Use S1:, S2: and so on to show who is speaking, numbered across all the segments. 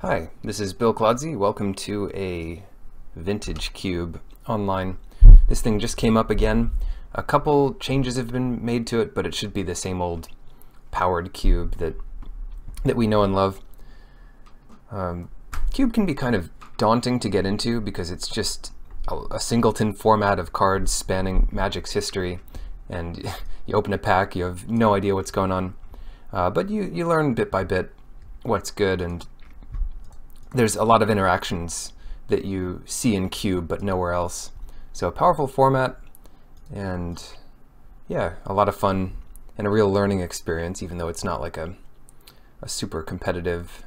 S1: Hi, this is Bill Clodsey. Welcome to a vintage cube online. This thing just came up again. A couple changes have been made to it, but it should be the same old powered cube that we know and love. Cube can be kind of daunting to get into because it's just a singleton format of cards spanning Magic's history, and you open a pack, you have no idea what's going on. But you learn bit by bit what's good, and there's a lot of interactions that you see in Cube but nowhere else. So a powerful format, and yeah, a lot of fun and a real learning experience, even though it's not like a super competitive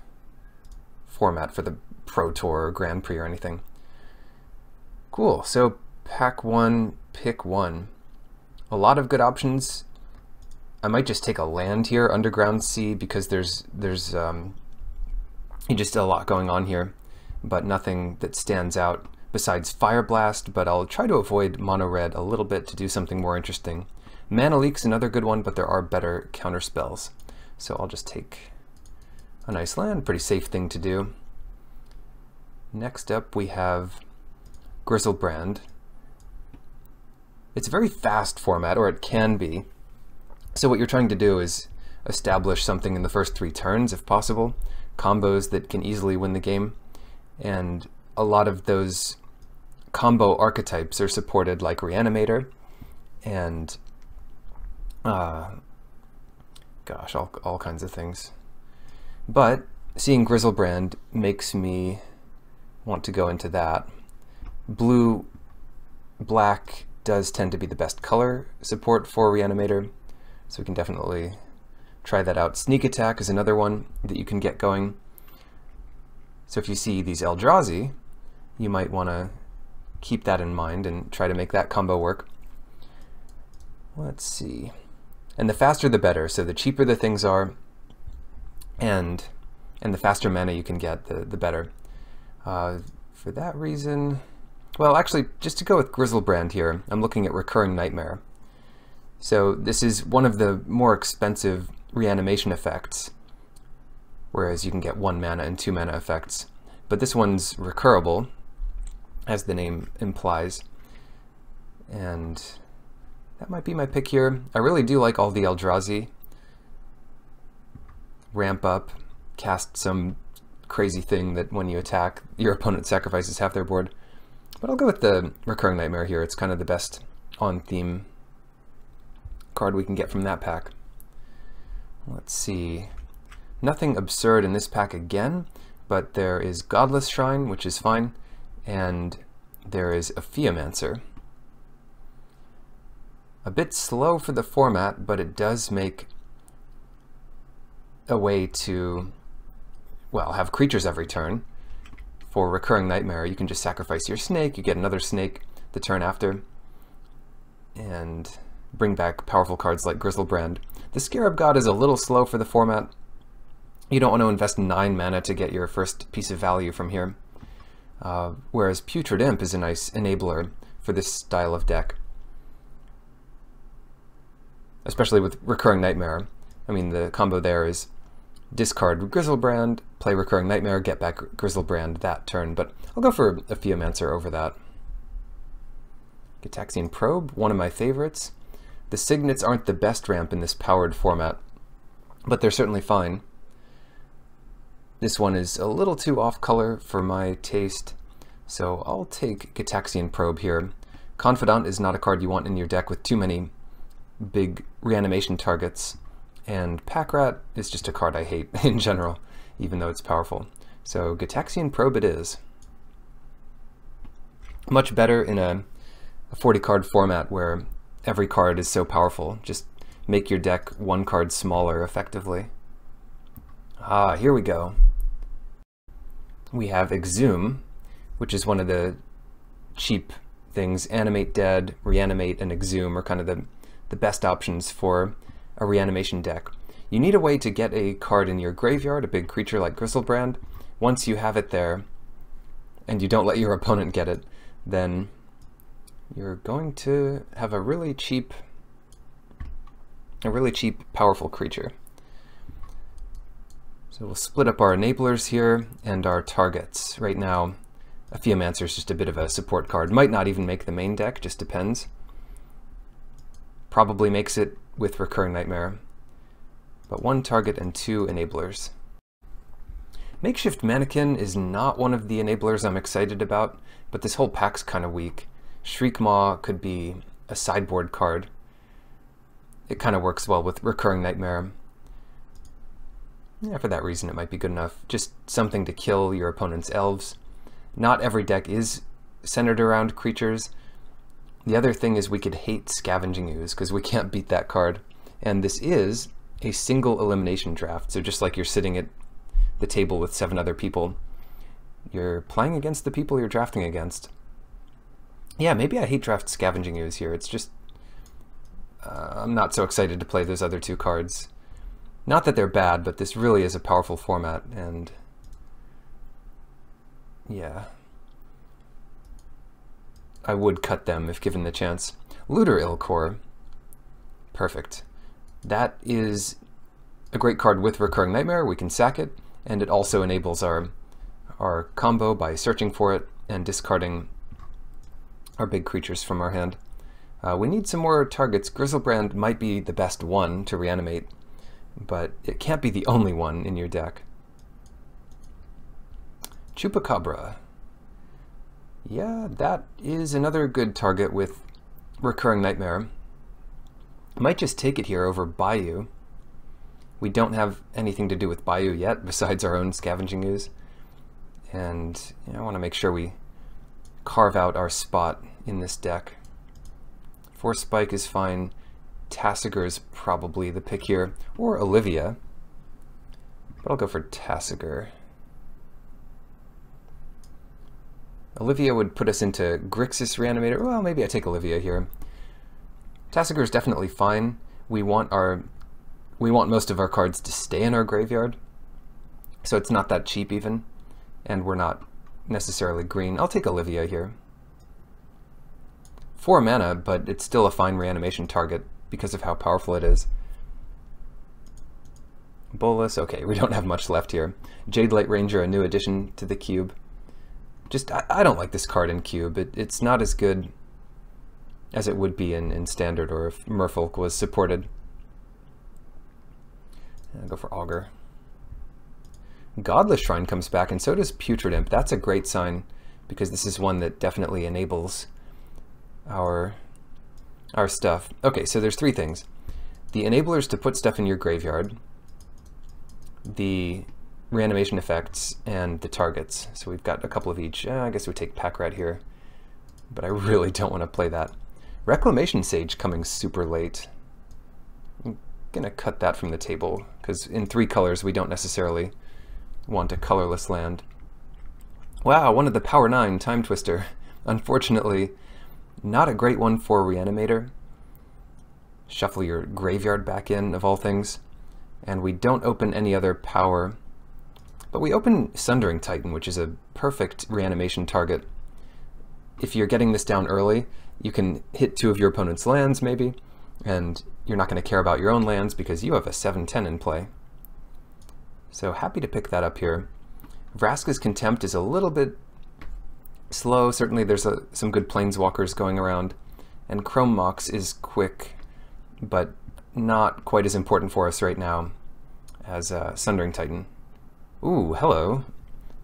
S1: format for the Pro Tour or Grand Prix or anything. Cool, so pack one, pick one. A lot of good options. I might just take a land here, Underground Sea, because there's just a lot going on here, but nothing that stands out besides Fire Blast, but I'll try to avoid mono red a little bit to do something more interesting. Mana Leak's another good one, but there are better counter spells. So I'll just take a nice land, pretty safe thing to do. Next up we have Griselbrand. It's a very fast format, or it can be. So what you're trying to do is establish something in the first 3 turns if possible. Combos that can easily win the game, and a lot of those combo archetypes are supported, like Reanimator and gosh, all kinds of things. But seeing Griselbrand makes me want to go into that. Blue black does tend to be the best color support for Reanimator, so we can definitely try that out. Sneak Attack is another one that you can get going. So if you see these Eldrazi, you might want to keep that in mind and try to make that combo work. Let's see. And the faster the better, so the cheaper the things are, and the faster mana you can get, the better. For that reason, well, actually, just to go with Griselbrand here, I'm looking at Recurring Nightmare. So this is one of the more expensive reanimation effects, whereas you can get 1 mana and 2 mana effects. But this one's recurable, as the name implies, and that might be my pick here. I really do like all the Eldrazi. Ramp up, cast some crazy thing that when you attack, your opponent sacrifices half their board. But I'll go with the Recurring Nightmare here. It's kind of the best on-theme card we can get from that pack. Let's see. Nothing absurd in this pack again, but there is Godless Shrine, which is fine, and there is a Theomancer. A bit slow for the format, but it does make a way to, well, have creatures every turn. For Recurring Nightmare, you can just sacrifice your snake, you get another snake the turn after, and bring back powerful cards like Griselbrand. The Scarab God is a little slow for the format. You don't want to invest 9 mana to get your first piece of value from here. Whereas Putrid Imp is a nice enabler for this style of deck. Especially with Recurring Nightmare. I mean, the combo there is discard Griselbrand, play Recurring Nightmare, get back Griselbrand that turn, but I'll go for a Theomancer over that. Gitaxian Probe, one of my favorites. The Signets aren't the best ramp in this powered format, but they're certainly fine. This one is a little too off-color for my taste, so I'll take Gitaxian Probe here. Confidant is not a card you want in your deck with too many big reanimation targets, and Pack Rat is just a card I hate in general, even though it's powerful. So Gitaxian Probe it is. Much better in a 40-card format where every card is so powerful. Just make your deck 1 card smaller effectively. Ah, here we go. We have Exhume, which is one of the cheap things. Animate Dead, Reanimate, and Exhume are kind of the best options for a reanimation deck. You need a way to get a card in your graveyard, a big creature like Griselbrand. Once you have it there, and you don't let your opponent get it, then you're going to have a really cheap powerful creature. So we'll split up our enablers here and our targets. Right now, Theomancer is just a bit of a support card. Might not even make the main deck, just depends. Probably makes it with Recurring Nightmare. But 1 target and 2 enablers. Makeshift Mannequin is not one of the enablers I'm excited about, but this whole pack's kind of weak. Shriekmaw could be a sideboard card. It kind of works well with Recurring Nightmare. Yeah, for that reason it might be good enough. Just something to kill your opponent's elves. Not every deck is centered around creatures. The other thing is we could hate Scavenging Ooze because we can't beat that card. And this is a single elimination draft, so just like you're sitting at the table with 7 other people, you're playing against the people you're drafting against. Yeah, maybe I hate draft Scavenging Ooze here. It's just I'm not so excited to play those other 2 cards. Not that they're bad, but this really is a powerful format, and yeah, I would cut them if given the chance. Looter Ilkor, perfect. That is a great card with Recurring Nightmare. We can sack it, and it also enables our combo by searching for it and discarding our big creatures from our hand. We need some more targets. Grizzlebrand might be the best one to reanimate, but it can't be the only one in your deck. Chupacabra. Yeah, that is another good target with Recurring Nightmare. Might just take it here over Bayou. We don't have anything to do with Bayou yet besides our own Scavenging Ooze. And I want to make sure we carve out our spot in this deck. Force Spike is fine. Tasigur is probably the pick here, or Olivia, but I'll go for Tasigur. Olivia would put us into Grixis Reanimator. Well, maybe I take Olivia here. Tasigur is definitely fine. We want most of our cards to stay in our graveyard, so it's not that cheap even, and we're not necessarily green. I'll take Olivia here. 4 mana, but it's still a fine reanimation target because of how powerful it is. Bolus, okay, we don't have much left here. Jade Light Ranger, a new addition to the cube. Just, I don't like this card in cube. It's not as good as it would be in standard, or if Merfolk was supported. I'll go for Augur. Godless Shrine comes back, and so does Putrid Imp. That's a great sign, because this is one that definitely enables our stuff. Okay, so there's 3 things. The enablers to put stuff in your graveyard, the reanimation effects, and the targets. So we've got a couple of each. I guess we take Pack Rat here, but I really don't want to play that. Reclamation Sage coming super late. I'm gonna cut that from the table, because in 3 colors we don't necessarily want a colorless land. Wow, one of the Power 9, Time Twister. Unfortunately, not a great one for Reanimator. Shuffle your graveyard back in, of all things. And we don't open any other power. But we open Sundering Titan, which is a perfect reanimation target. If you're getting this down early, you can hit 2 of your opponent's lands, maybe, and you're not going to care about your own lands because you have a 7/10 in play. So happy to pick that up here. Vraska's Contempt is a little bit slow. Certainly there's some good Planeswalkers going around, and Chrome Mox is quick, but not quite as important for us right now as Sundering Titan. Ooh, hello.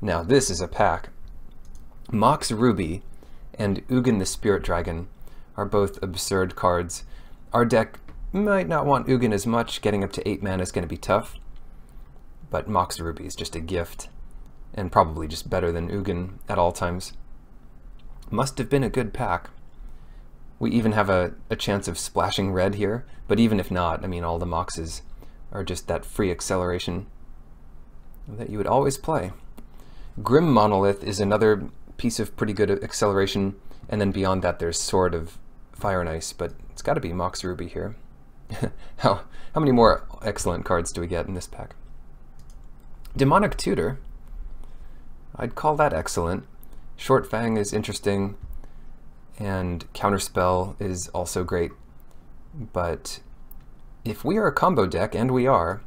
S1: Now this is a pack. Mox Ruby and Ugin the Spirit Dragon are both absurd cards. Our deck might not want Ugin as much. Getting up to 8 mana is going to be tough, but Mox Ruby is just a gift, and probably just better than Ugin at all times. Must have been a good pack. We even have a chance of splashing red here, but even if not, I mean, all the Moxes are just that free acceleration that you would always play. Grim Monolith is another piece of pretty good acceleration, and then beyond that there's Sword of Fire and Ice, but it's got to be Mox Ruby here. How many more excellent cards do we get in this pack? Demonic Tutor, I'd call that excellent. Short Fang is interesting, and Counterspell is also great, but if we are a combo deck, and we are,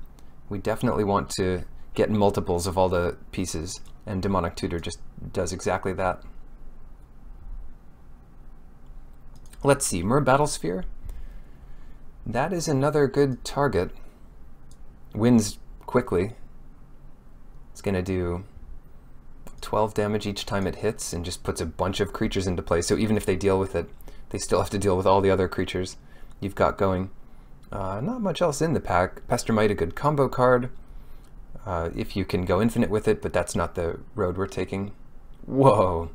S1: we definitely want to get multiples of all the pieces, and Demonic Tutor just does exactly that. Let's see, Myr Battlesphere. That is another good target. Wins quickly. It's going to do 12 damage each time it hits and just puts a bunch of creatures into play. So even if they deal with it, they still have to deal with all the other creatures you've got going. Not much else in the pack. Pestermite, a good combo card. If you can go infinite with it, but that's not the road we're taking. Whoa.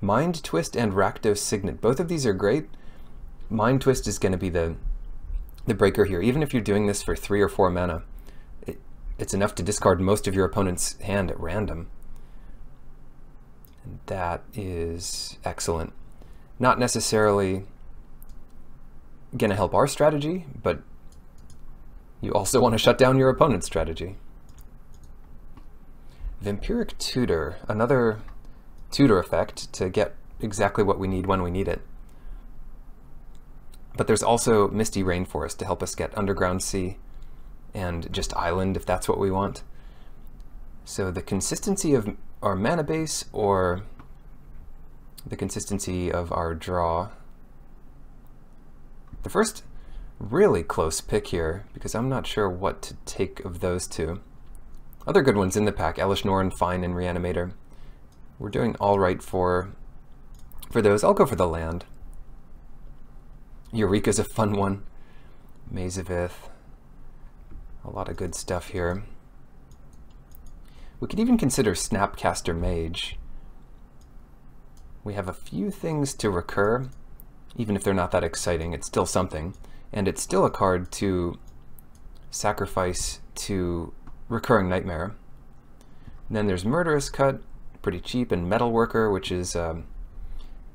S1: Mind Twist and Rakdos Signet. Both of these are great. Mind Twist is going to be the breaker here. Even if you're doing this for 3 or 4 mana, it's enough to discard most of your opponent's hand at random. And that is excellent. Not necessarily going to help our strategy, but you also want to shut down your opponent's strategy. Vampiric Tutor, another tutor effect to get exactly what we need when we need it. But there's also Misty Rainforest to help us get Underground Sea and just Island if that's what we want. So the consistency of our mana base or the consistency of our draw. The first really close pick here, because I'm not sure what to take of those two. Other good ones in the pack, Elish Norn, Fine, and Reanimator. We're doing all right for those. I'll go for the land. Eureka's a fun one. Maze of Ith. A lot of good stuff here. We could even consider Snapcaster Mage. We have a few things to recur. Even if they're not that exciting, it's still something. And it's still a card to sacrifice to Recurring Nightmare. And then there's Murderous Cut, pretty cheap, and Metalworker, which is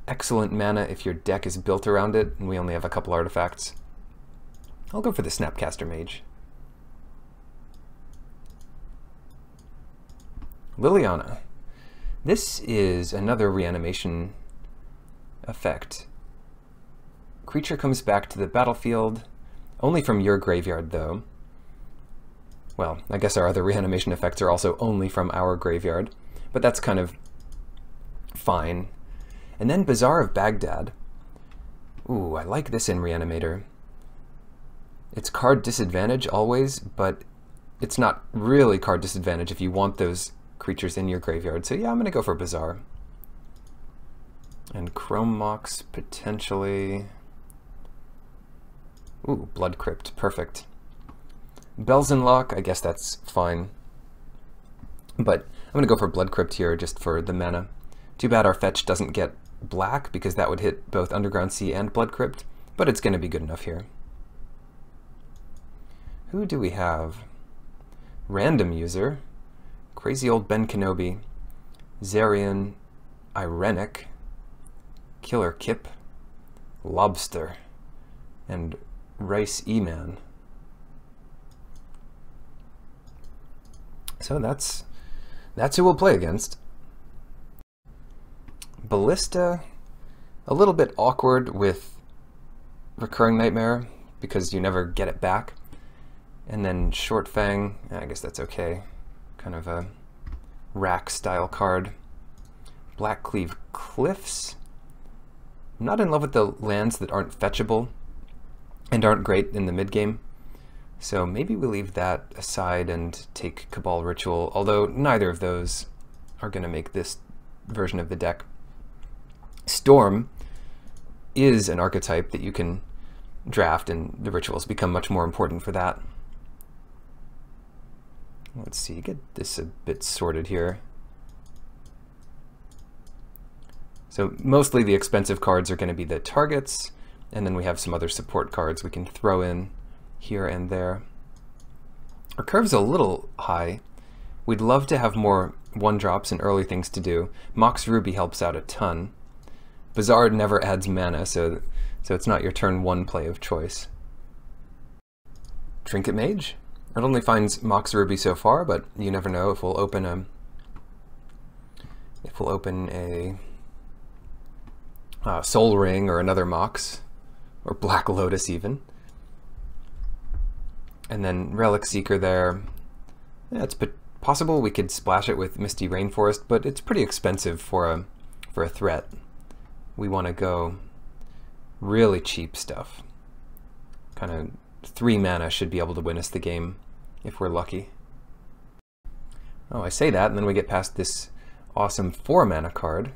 S1: excellent mana if your deck is built around it, and we only have a couple artifacts. I'll go for the Snapcaster Mage. Liliana. This is another reanimation effect. Creature comes back to the battlefield, only from your graveyard though. Well, I guess our other reanimation effects are also only from our graveyard, but that's kind of fine. And then Bazaar of Baghdad. Ooh, I like this in Reanimator. It's card disadvantage always, but it's not really card disadvantage if you want those creatures in your graveyard. So yeah, I'm going to go for Bazaar. And Chrome Mox potentially. Ooh, Blood Crypt, perfect. Bells and Lock, I guess that's fine. But I'm going to go for Blood Crypt here just for the mana. Too bad our fetch doesn't get black because that would hit both Underground Sea and Blood Crypt, but it's going to be good enough here. Who do we have? Random User, Crazy Old Ben Kenobi, Zarian, Irenic, Killer Kip, Lobster, and Rice E-Man. So that's who we'll play against. Ballista, a little bit awkward with Recurring Nightmare because you never get it back. And then Short Fang, I guess that's okay. Kind of a rack style card. Blackcleave Cliffs. I'm not in love with the lands that aren't fetchable and aren't great in the mid game. So maybe we leave that aside and take Cabal Ritual, although neither of those are going to make this version of the deck. Storm is an archetype that you can draft, and the rituals become much more important for that. Let's see, get this a bit sorted here. So mostly the expensive cards are going to be the targets, and then we have some other support cards we can throw in here and there. Our curve's a little high. We'd love to have more 1-drops and early things to do. Mox Ruby helps out a ton. Bazaar never adds mana, so it's not your turn 1 play of choice. Trinket Mage. It only finds Mox Ruby so far, but you never know if we'll open a Soul Ring or another Mox, or Black Lotus even. And then Relic Seeker there. That's Possible we could splash it with Misty Rainforest, but it's pretty expensive for a threat. We want to go really cheap stuff. Kind of 3 mana should be able to win us the game if we're lucky. Oh, I say that, and then we get past this awesome 4 mana card.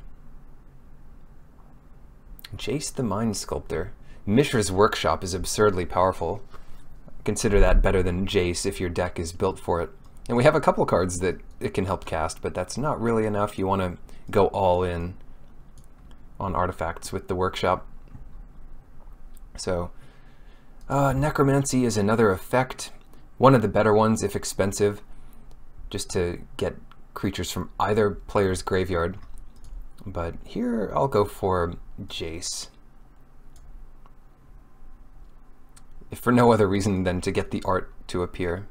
S1: Jace the Mind Sculptor. Mishra's Workshop is absurdly powerful. Consider that better than Jace if your deck is built for it. And we have a couple cards that it can help cast, but that's not really enough. You want to go all in on artifacts with the Workshop. So, Necromancy is another effect. One of the better ones if expensive, just to get creatures from either player's graveyard. But here I'll go for Jace. If for no other reason than to get the art to appear.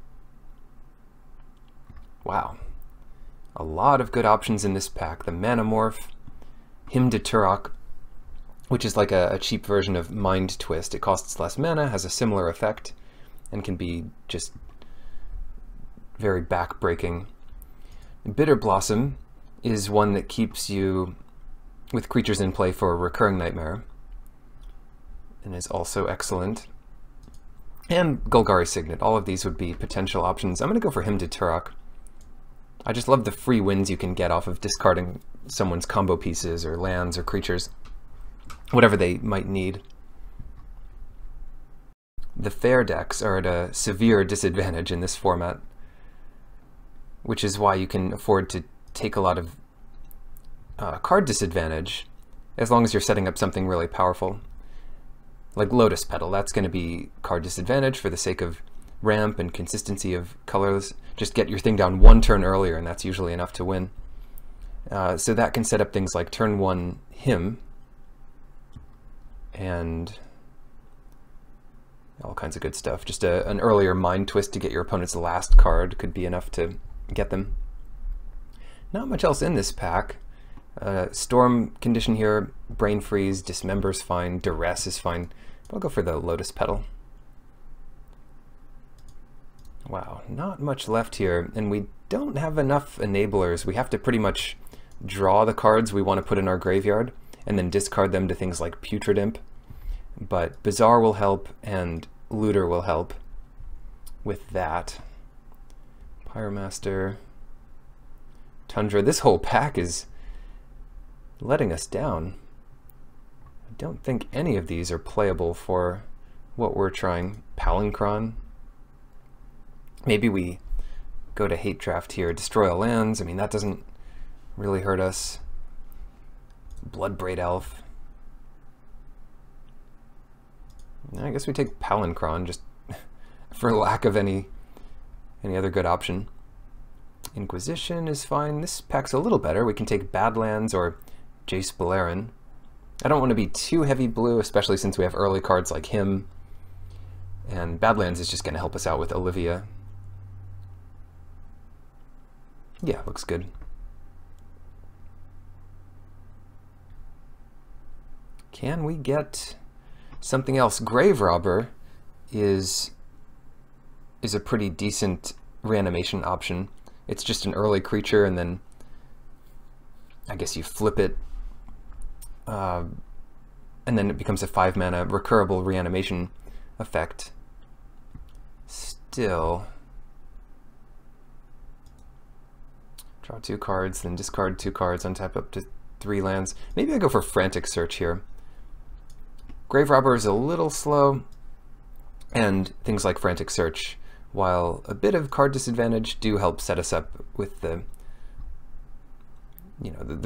S1: Wow. A lot of good options in this pack. The Manamorph, Hymn to Turok, which is like a cheap version of Mind Twist. It costs less mana, has a similar effect, and can be just very back-breaking. Bitter Blossom is one that keeps you with creatures in play for a Recurring Nightmare, and is also excellent. And Golgari Signet. All of these would be potential options. I'm going to go for Hymn to Turok. I just love the free wins you can get off of discarding someone's combo pieces or lands or creatures, whatever they might need. The fair decks are at a severe disadvantage in this format, which is why you can afford to take a lot of card disadvantage as long as you're setting up something really powerful. Like Lotus Petal, that's going to be card disadvantage for the sake of ramp and consistency of colors. Just get your thing down 1 turn earlier, and that's usually enough to win. So that can set up things like turn 1 Hymn, and all kinds of good stuff. Just an earlier Mind Twist to get your opponent's last card could be enough to get them. Not much else in this pack. Storm condition here, Brain Freeze, Dismember's fine, Duress is fine. I'll go for the Lotus Petal. Wow, not much left here, and we don't have enough enablers. We have to pretty much draw the cards we want to put in our graveyard, and then discard them to things like Putrid Imp. But Bazaar will help, and Looter will help with that. Pyromaster, Tundra. This whole pack is letting us down. I don't think any of these are playable for what we're trying. Palinchron. Maybe we go to Hate Draft here. Destroy all lands. I mean, that doesn't really hurt us. Bloodbraid Elf. I guess we take Palinchron just for lack of any other good option. Inquisition is fine. This pack's a little better. We can take Badlands or Jace Beleren. I don't want to be too heavy blue, especially since we have early cards like him. And Badlands is just going to help us out with Olivia. Yeah, looks good. Can we get something else? Grave Robber is a pretty decent reanimation option. It's just an early creature, and then I guess you flip it, and then it becomes a 5-mana recurable reanimation effect. Still, draw 2 cards, then discard 2 cards, untap up to 3 lands. Maybe I go for Frantic Search here. Grave Robber is a little slow, and things like Frantic Search, while a bit of card disadvantage, do help set us up with the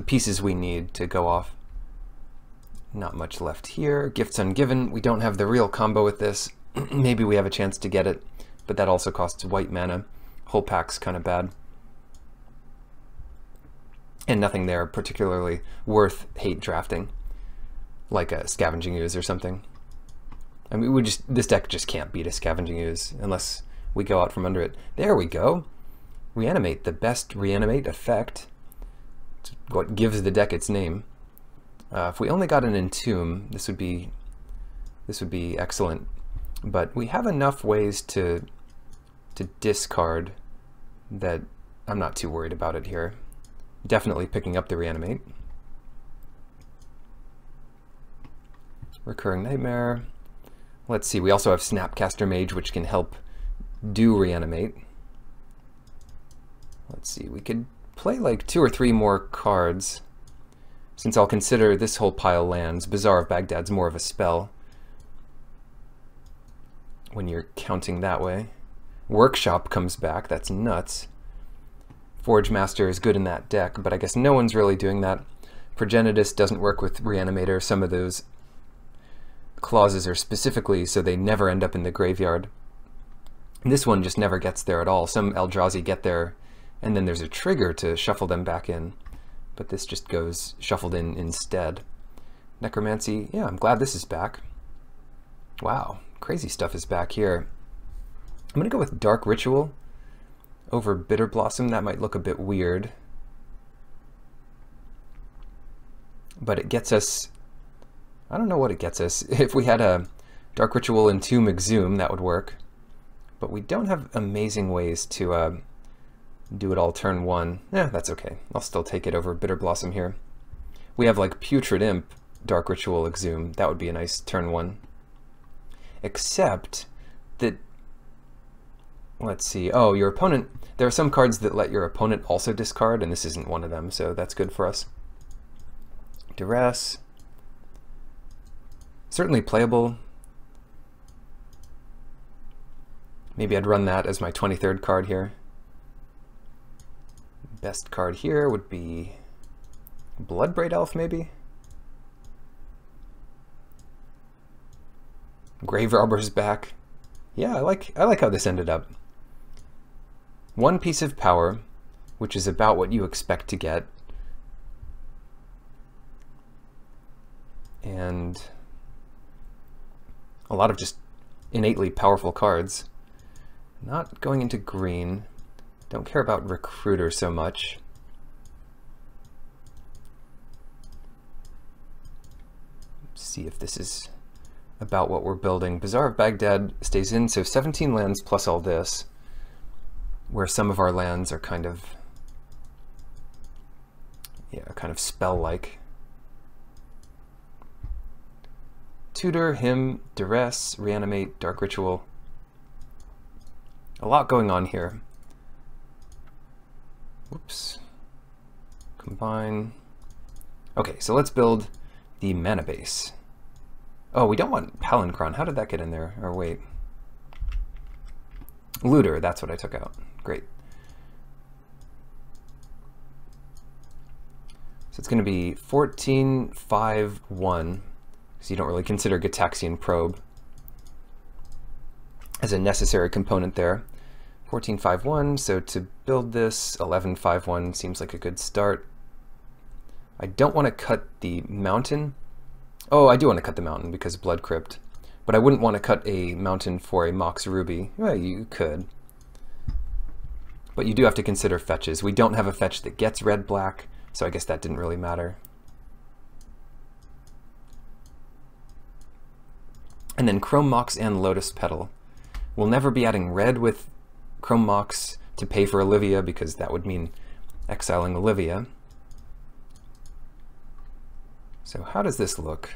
S1: pieces we need to go off. Not much left here. Gifts Ungiven. We don't have the real combo with this. Maybe we have a chance to get it, but that also costs white mana. Whole pack's kind of bad. And nothing there particularly worth hate drafting, like a Scavenging Ooze or something. I mean, this deck just can't beat a Scavenging Ooze unless we go out from under it. There we go. Reanimate, the best reanimate effect. It's what gives the deck its name. If we only got an Entomb, this would be excellent. But we have enough ways to discard that I'm not too worried about it here. Definitely picking up the reanimate. Recurring Nightmare. Let's see, we also have Snapcaster Mage, which can help do reanimate. Let's see, we could play like 2 or 3 more cards, since I'll consider this whole pile lands. Bazaar of Baghdad's more of a spell when you're counting that way. Workshop comes back, that's nuts. Forge Master is good in that deck, but I guess no one's really doing that. Progenitus doesn't work with Reanimator. Some of those clauses are specifically so they never end up in the graveyard. This one just never gets there at all. Some Eldrazi get there, and then there's a trigger to shuffle them back in. But this just goes shuffled in instead. Necromancy, yeah, I'm glad this is back. Wow, crazy stuff is back here. I'm going to go with Dark Ritual over Bitter Blossom. That might look a bit weird, but it gets us, I don't know what it gets us. If we had a Dark Ritual and Tomb Exhume, that would work, but we don't have amazing ways to do it all turn 1. Yeah, that's okay. I'll still take it over Bitter Blossom here. We have like Putrid Imp, Dark Ritual, Exhume. That would be a nice turn 1. Except that, let's see, oh, your opponent, there are some cards that let your opponent also discard, and this isn't one of them, so that's good for us. Duress. Certainly playable. Maybe I'd run that as my 23rd card here. Best card here would be Bloodbraid Elf, maybe? Grave Robber's back. Yeah, I like how this ended up. 1 piece of power, which is about what you expect to get. And a lot of just innately powerful cards. Not going into green. Don't care about Recruiter so much. Let's see if this is about what we're building. Bazaar of Baghdad stays in, so 17 lands plus all this, where some of our lands are kind of, yeah, kind of spell-like. Tutor, Hymn, Duress, Reanimate, Dark Ritual. A lot going on here. Whoops. Combine. Okay, so let's build the mana base. Oh, we don't want Palancron. How did that get in there? Or wait. Looter, that's what I took out. Great. So it's going to be 14-5-1, because you don't really consider Gitaxian Probe as a necessary component there. 14-5-1, so to build this, 11-5-1 seems like a good start. I don't want to cut the mountain. Oh, I do want to cut the mountain because Blood Crypt, but I wouldn't want to cut a mountain for a Mox Ruby. Well, you could. But you do have to consider fetches. We don't have a fetch that gets red-black, so I guess that didn't really matter. And then Chrome Mox and Lotus Petal. We'll never be adding red with Chrome Mox to pay for Olivia, because that would mean exiling Olivia. So how does this look?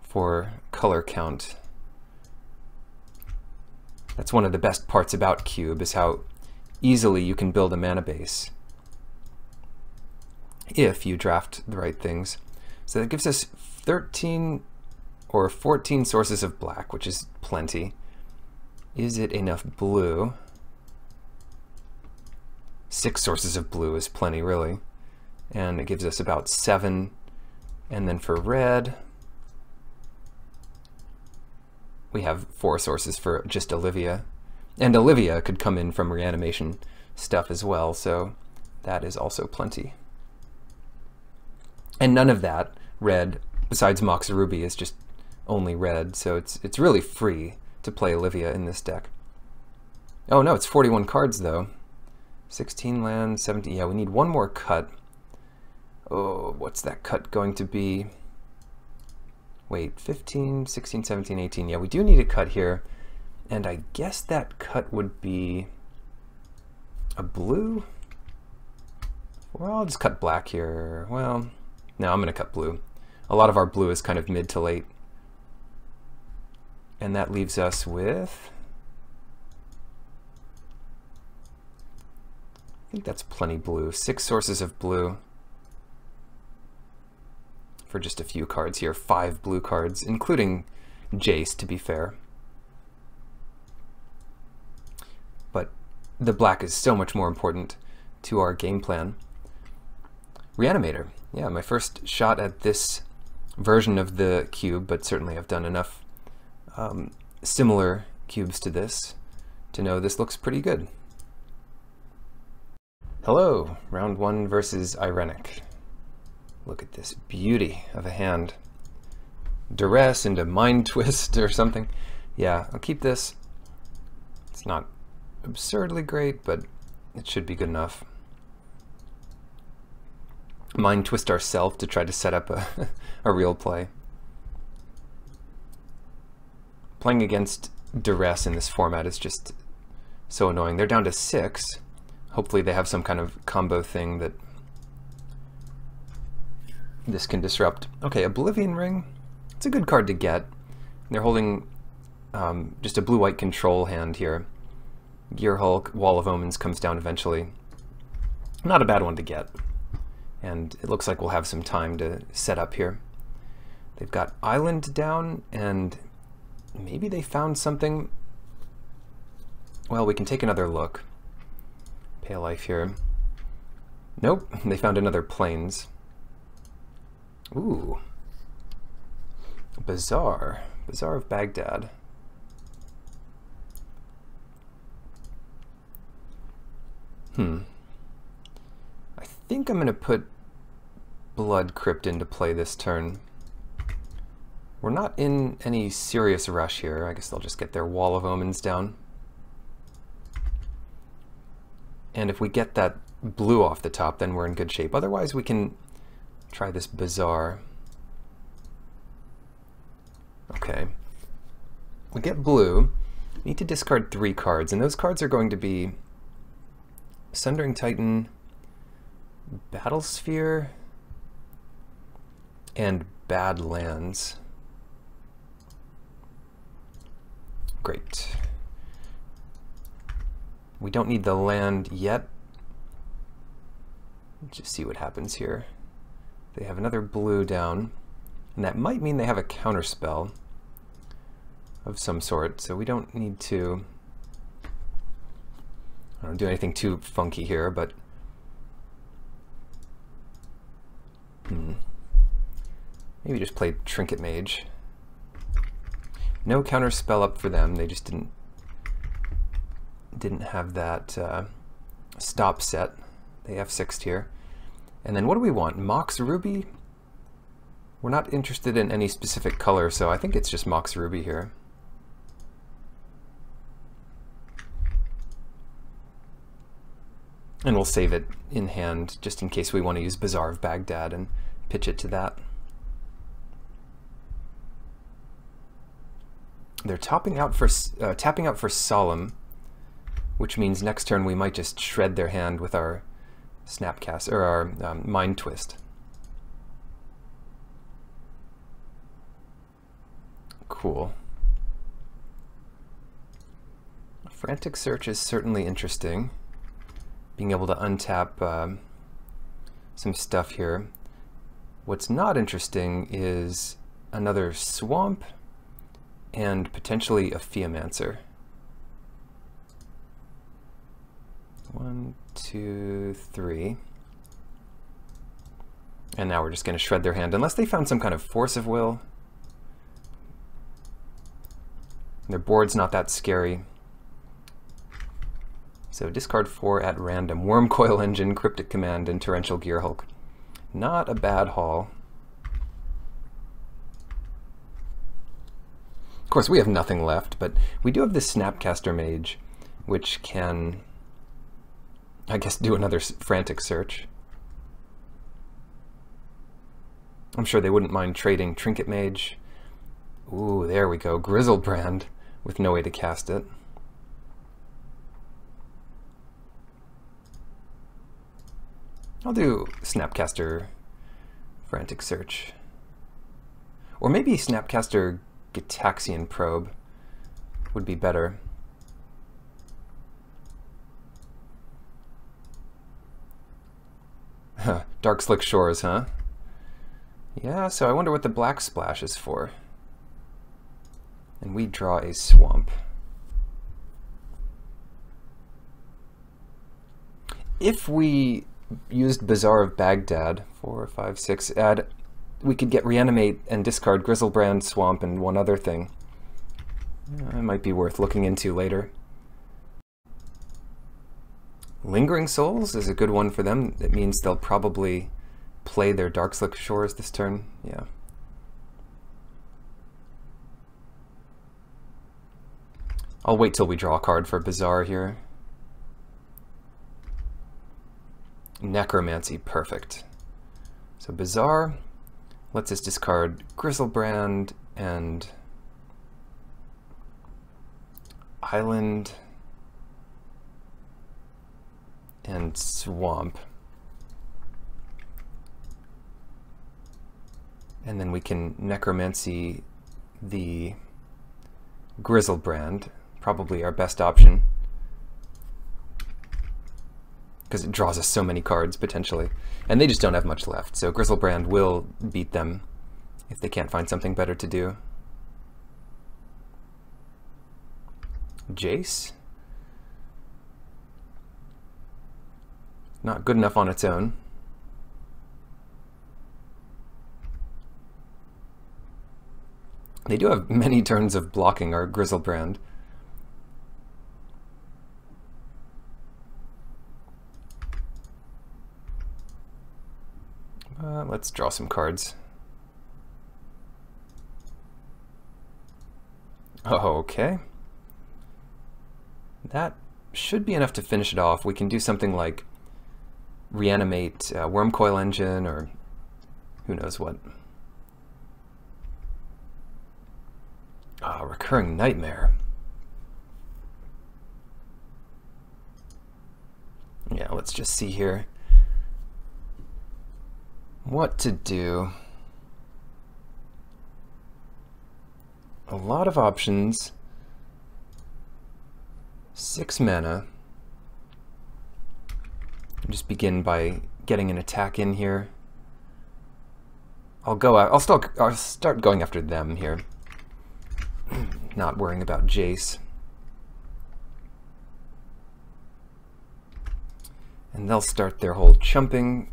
S1: For color count. That's one of the best parts about Cube, is how easily you can build a mana base if you draft the right things. So that gives us 13 or 14 sources of black, which is plenty. Is it enough blue? 6 sources of blue is plenty, really. And it gives us about 7. And then for red, we have 4 sources for just Olivia. And Olivia could come in from reanimation stuff as well, so that is also plenty. And none of that red, besides Mox Ruby, is just only red, so it's really free to play Olivia in this deck. Oh no, it's 41 cards though. 16 lands, 17, yeah, we need one more cut. Oh, what's that cut going to be? Wait, 15, 16, 17, 18, yeah, we do need a cut here. And I guess that cut would be a blue. Well, I'll just cut black here. Well, no, I'm going to cut blue. A lot of our blue is kind of mid to late. And that leaves us with, I think that's plenty blue. 6 sources of blue for just a few cards here. 5 blue cards, including Jace, to be fair. But the black is so much more important to our game plan. Reanimator. Yeah, my first shot at this version of the cube, but certainly I've done enough similar cubes to this to know this looks pretty good. Hello, round 1 versus Irenic. Look at this beauty of a hand. Duress into Mind Twist or something. Yeah, I'll keep this. It's not absurdly great, but it should be good enough. Mind Twist ourselves to try to set up a real play. Playing against Duress in this format is just so annoying. They're down to 6. Hopefully they have some kind of combo thing that this can disrupt. Okay, Oblivion Ring. It's a good card to get. They're holding just a blue-white control hand here. Gear Hulk, Wall of Omens comes down eventually. Not a bad one to get. And it looks like we'll have some time to set up here. They've got Island down, and maybe they found something. Well, we can take another look. Pale Life here. Nope, they found another Plains. Ooh. Bazaar. Bazaar of Baghdad. I think I'm going to put Blood Crypt into play this turn. We're not in any serious rush here. I guess they'll just get their Wall of Omens down. And if we get that blue off the top, then we're in good shape. Otherwise, we can try this Bazaar. Okay. We get blue. We need to discard 3 cards, and those cards are going to be Sundering Titan, Battlesphere, and Badlands. Great. We don't need the land yet. Let's just see what happens here. They have another blue down, and that might mean they have a counterspell of some sort, so we don't need to do anything too funky here, but maybe just play Trinket Mage. No counterspell up for them. They just didn't have that stop set. They F6'd here. And then what do we want? Mox Ruby? We're not interested in any specific color, so I think it's just Mox Ruby here. And we'll save it in hand just in case we want to use Bazaar of Baghdad and pitch it to that. They're tapping out for Solemn, which means next turn we might just shred their hand with our Snapcast or our Mind Twist. Cool. Frantic Search is certainly interesting. Being able to untap some stuff here. What's not interesting is another Swamp and potentially a Theomancer. 1, 2, 3. And now we're just going to shred their hand, unless they found some kind of Force of Will. Their board's not that scary. So discard 4 at random. Worm Coil Engine, Cryptic Command, and Torrential Gear Hulk. Not a bad haul. Of course, we have nothing left, but we do have this Snapcaster Mage, which can, I guess, do another Frantic Search. I'm sure they wouldn't mind trading Trinket Mage. Ooh, there we go. Grizzlebrand. with no way to cast it. I'll do Snapcaster Frantic Search. Or maybe Snapcaster Gitaxian Probe would be better. Dark Slick Shores, huh? Yeah, so I wonder what the Black Splash is for. And we draw a swamp. If we used Bazaar of Baghdad, 4, 5, 6, we could get Reanimate and discard Grizzlebrand, Swamp, and one other thing. It might be worth looking into later. Lingering Souls is a good one for them. It means they'll probably play their Dark Slick Shores this turn. Yeah. I'll wait till we draw a card for Bazaar here. Necromancy, perfect. So Bazaar lets us discard Grizzlebrand and Island and Swamp. And then we can Necromancy the Grizzlebrand, probably our best option, because it draws us so many cards, potentially. And they just don't have much left, so Grizzlebrand will beat them if they can't find something better to do. Jace? Not good enough on its own. They do have many turns of blocking our Grizzlebrand. Let's draw some cards. Oh, okay. That should be enough to finish it off. We can do something like Reanimate Wormcoil Engine, or who knows what. Recurring Nightmare. Yeah, let's just see here what to do. A lot of options. 6 mana. Just begin by getting an attack in here. I'll start going after them here. Not worrying about Jace. And they'll start their whole chumping.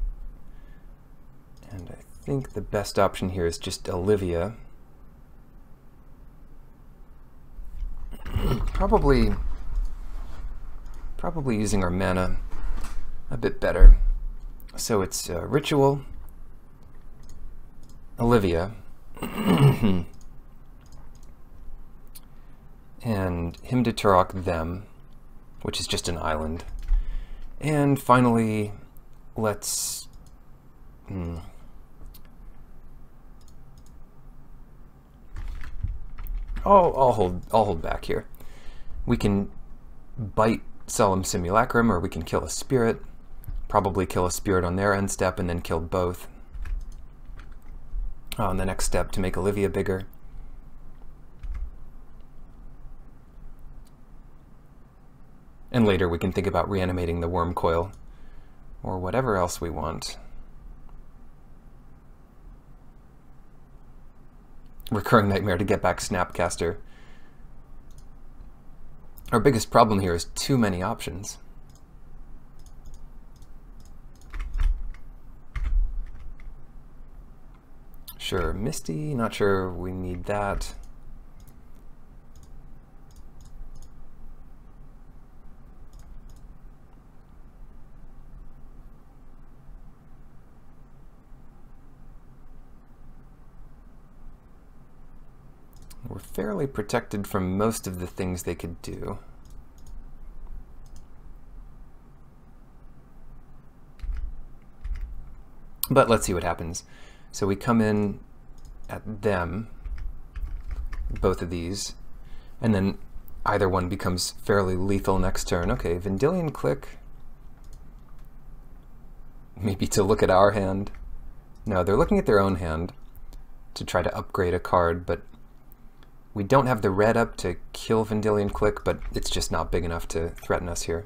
S1: And I think the best option here is just Olivia. Probably using our mana a bit better. So it's Ritual, Olivia, and him to Turok them, which is just an island. And finally, let's I'll hold back here. We can bite Solemn Simulacrum, or we can kill a spirit. Probably kill a spirit on their end step and then kill both on the next step to make Olivia bigger. And later we can think about reanimating the Wormcoil, or whatever else we want. Recurring Nightmare to get back Snapcaster. Our biggest problem here is too many options. Sure, Misty, not sure we need that. We're fairly protected from most of the things they could do. But let's see what happens. So we come in at them, both of these, And then either one becomes fairly lethal next turn. Okay, Vendilion Click. Maybe to look at our hand. No, they're looking at their own hand to try to upgrade a card, but we don't have the red up to kill Vendilion Click, but it's just not big enough to threaten us here.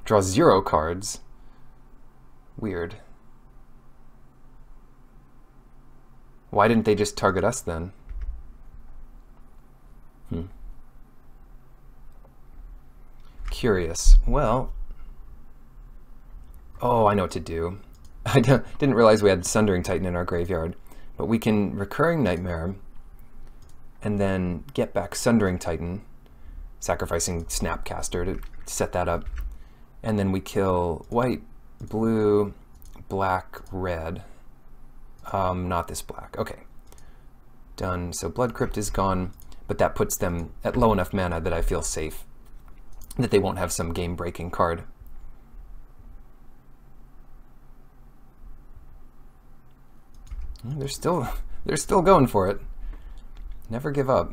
S1: Draw 0 cards. Weird. Why didn't they just target us then? Curious. Well, oh, I know what to do. I didn't realize we had Sundering Titan in our graveyard, but we can Recurring Nightmare and then get back Sundering Titan, sacrificing Snapcaster to set that up, and then we kill white, blue, black, red. Not this black. Okay. Done. So Blood Crypt is gone, but that puts them at low enough mana that I feel safe, that they won't have some game-breaking card. They're still going for it. Never give up.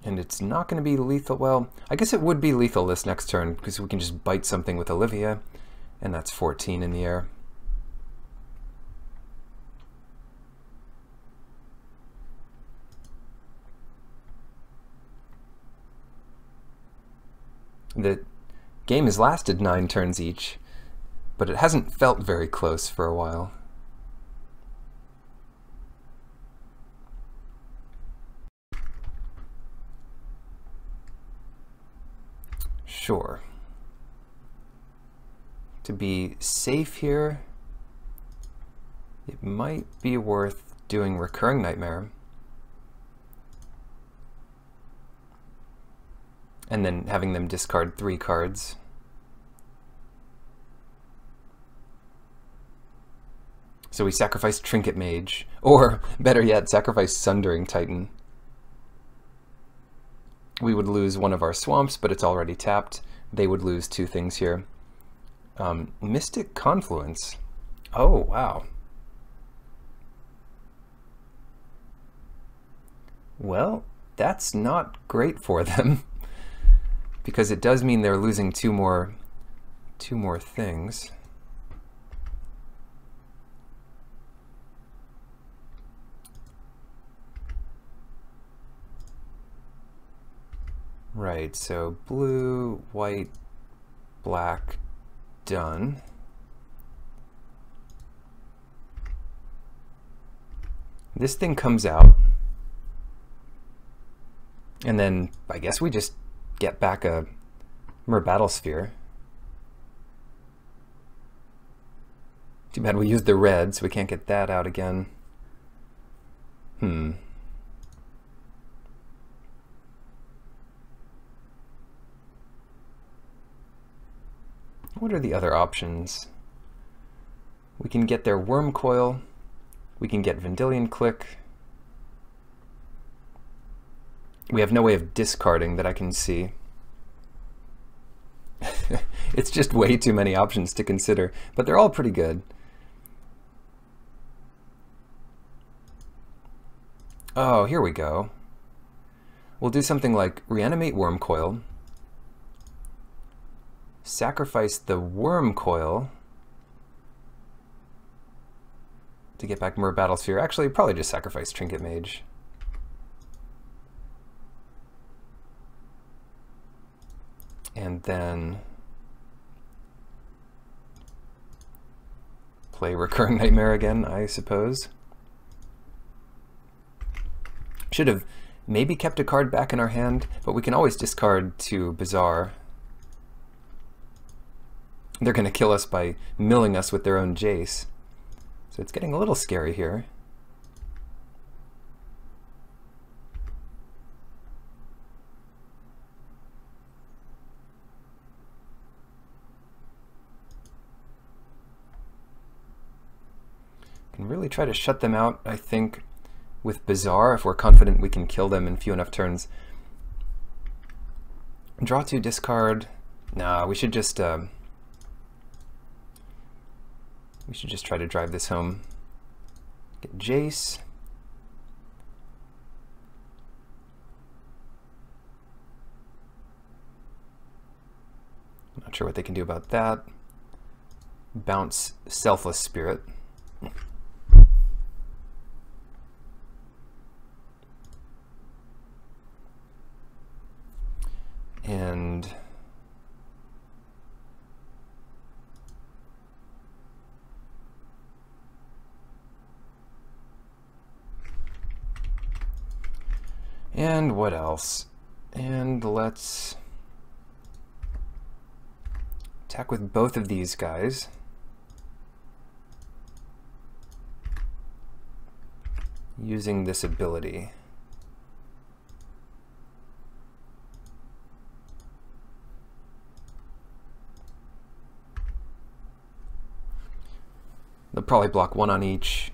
S1: And it's not going to be lethal. Well, I guess it would be lethal this next turn because we can just bite something with Olivia, and that's 14 in the air. The game has lasted 9 turns each, but it hasn't felt very close for a while. Sure. To be safe here, it might be worth doing Recurring Nightmare and then having them discard 3 cards. So we sacrifice Trinket Mage, or better yet, sacrifice Sundering Titan. We would lose one of our swamps, but it's already tapped. They would lose 2 things here. Mystic Confluence. Oh, wow. Well, that's not great for them, because it does mean they're losing 2 more things. Right, so blue, white, black, done. This thing comes out, and then I guess we just get back a Mer Battlesphere. Too bad we used the red, so we can't get that out again. What are the other options? We can get their Worm Coil. We can get Vendilion Click. We have no way of discarding that I can see. It's just way too many options to consider, but they're all pretty good. Oh, here we go. We'll do something like Reanimate Worm Coil, sacrifice the Worm Coil to get back Mer Battlesphere. Actually, probably just sacrifice Trinket Mage. And then play Recurring Nightmare again, I suppose. Should have maybe kept a card back in our hand, but we can always discard to Bazaar. They're going to kill us by milling us with their own Jace. So it's getting a little scary here. Can really try to shut them out, I think, with Bazaar, if we're confident we can kill them in few enough turns. Draw 2, discard. Nah, we should just We should just try to drive this home. Get Jace. Not sure what they can do about that. Bounce Selfless Spirit. And what else? And let's attack with both of these guys. Using this ability. They'll probably block one on each.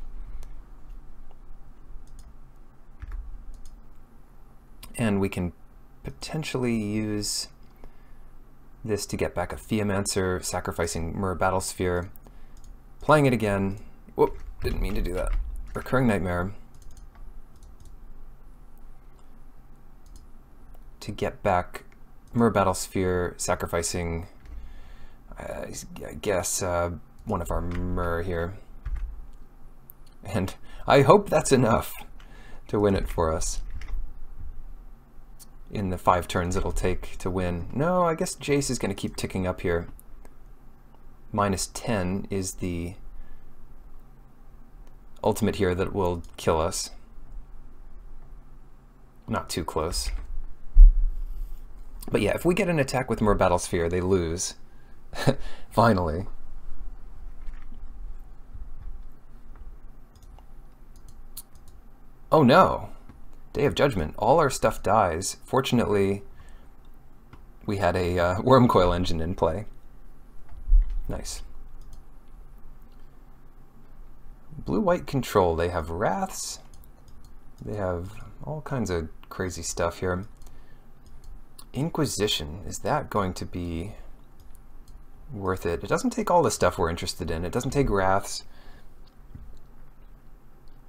S1: And we can potentially use this to get back a Theomancer, sacrificing Mirror Battlesphere. Playing it again. Whoop, didn't mean to do that. Recurring Nightmare. To get back Mirror Battlesphere, sacrificing, I guess, one of our Mirror here. And I hope that's enough to win it for us. In the 5 turns it'll take to win. No, I guess Jace is going to keep ticking up here. -10 is the ultimate here that will kill us. Not too close. But yeah, if we get an attack with Mirror Battlesphere, they lose. Finally. Oh no! Day of Judgment. All our stuff dies. Fortunately, we had a Wormcoil engine in play. Nice. Blue-white control. They have Wraths. They have all kinds of crazy stuff here. Inquisition. Is that going to be worth it? It doesn't take all the stuff we're interested in. It doesn't take Wraths.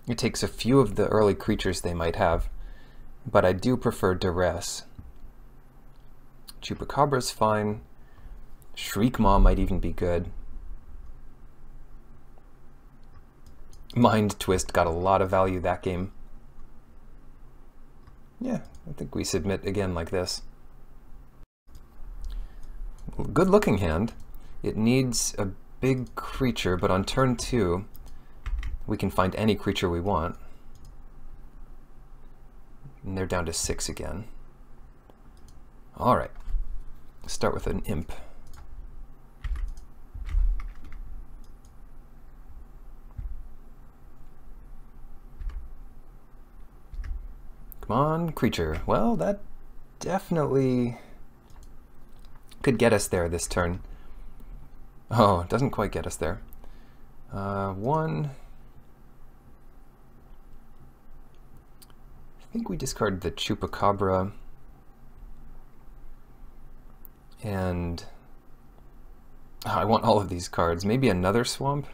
S1: It takes a few of the early creatures they might have. But I do prefer Duress. Chupacabra's fine. Shriekmaw might even be good. Mind Twist got a lot of value that game. Yeah, I think we submit again like this. Good looking hand. It needs a big creature, but on turn 2, we can find any creature we want. And they're down to 6 again. Alright. Let's start with an Imp. Come on, creature. Well, that definitely could get us there this turn. Oh, it doesn't quite get us there. 1... I think we discard the Chupacabra, and I want all of these cards. Maybe another Swamp?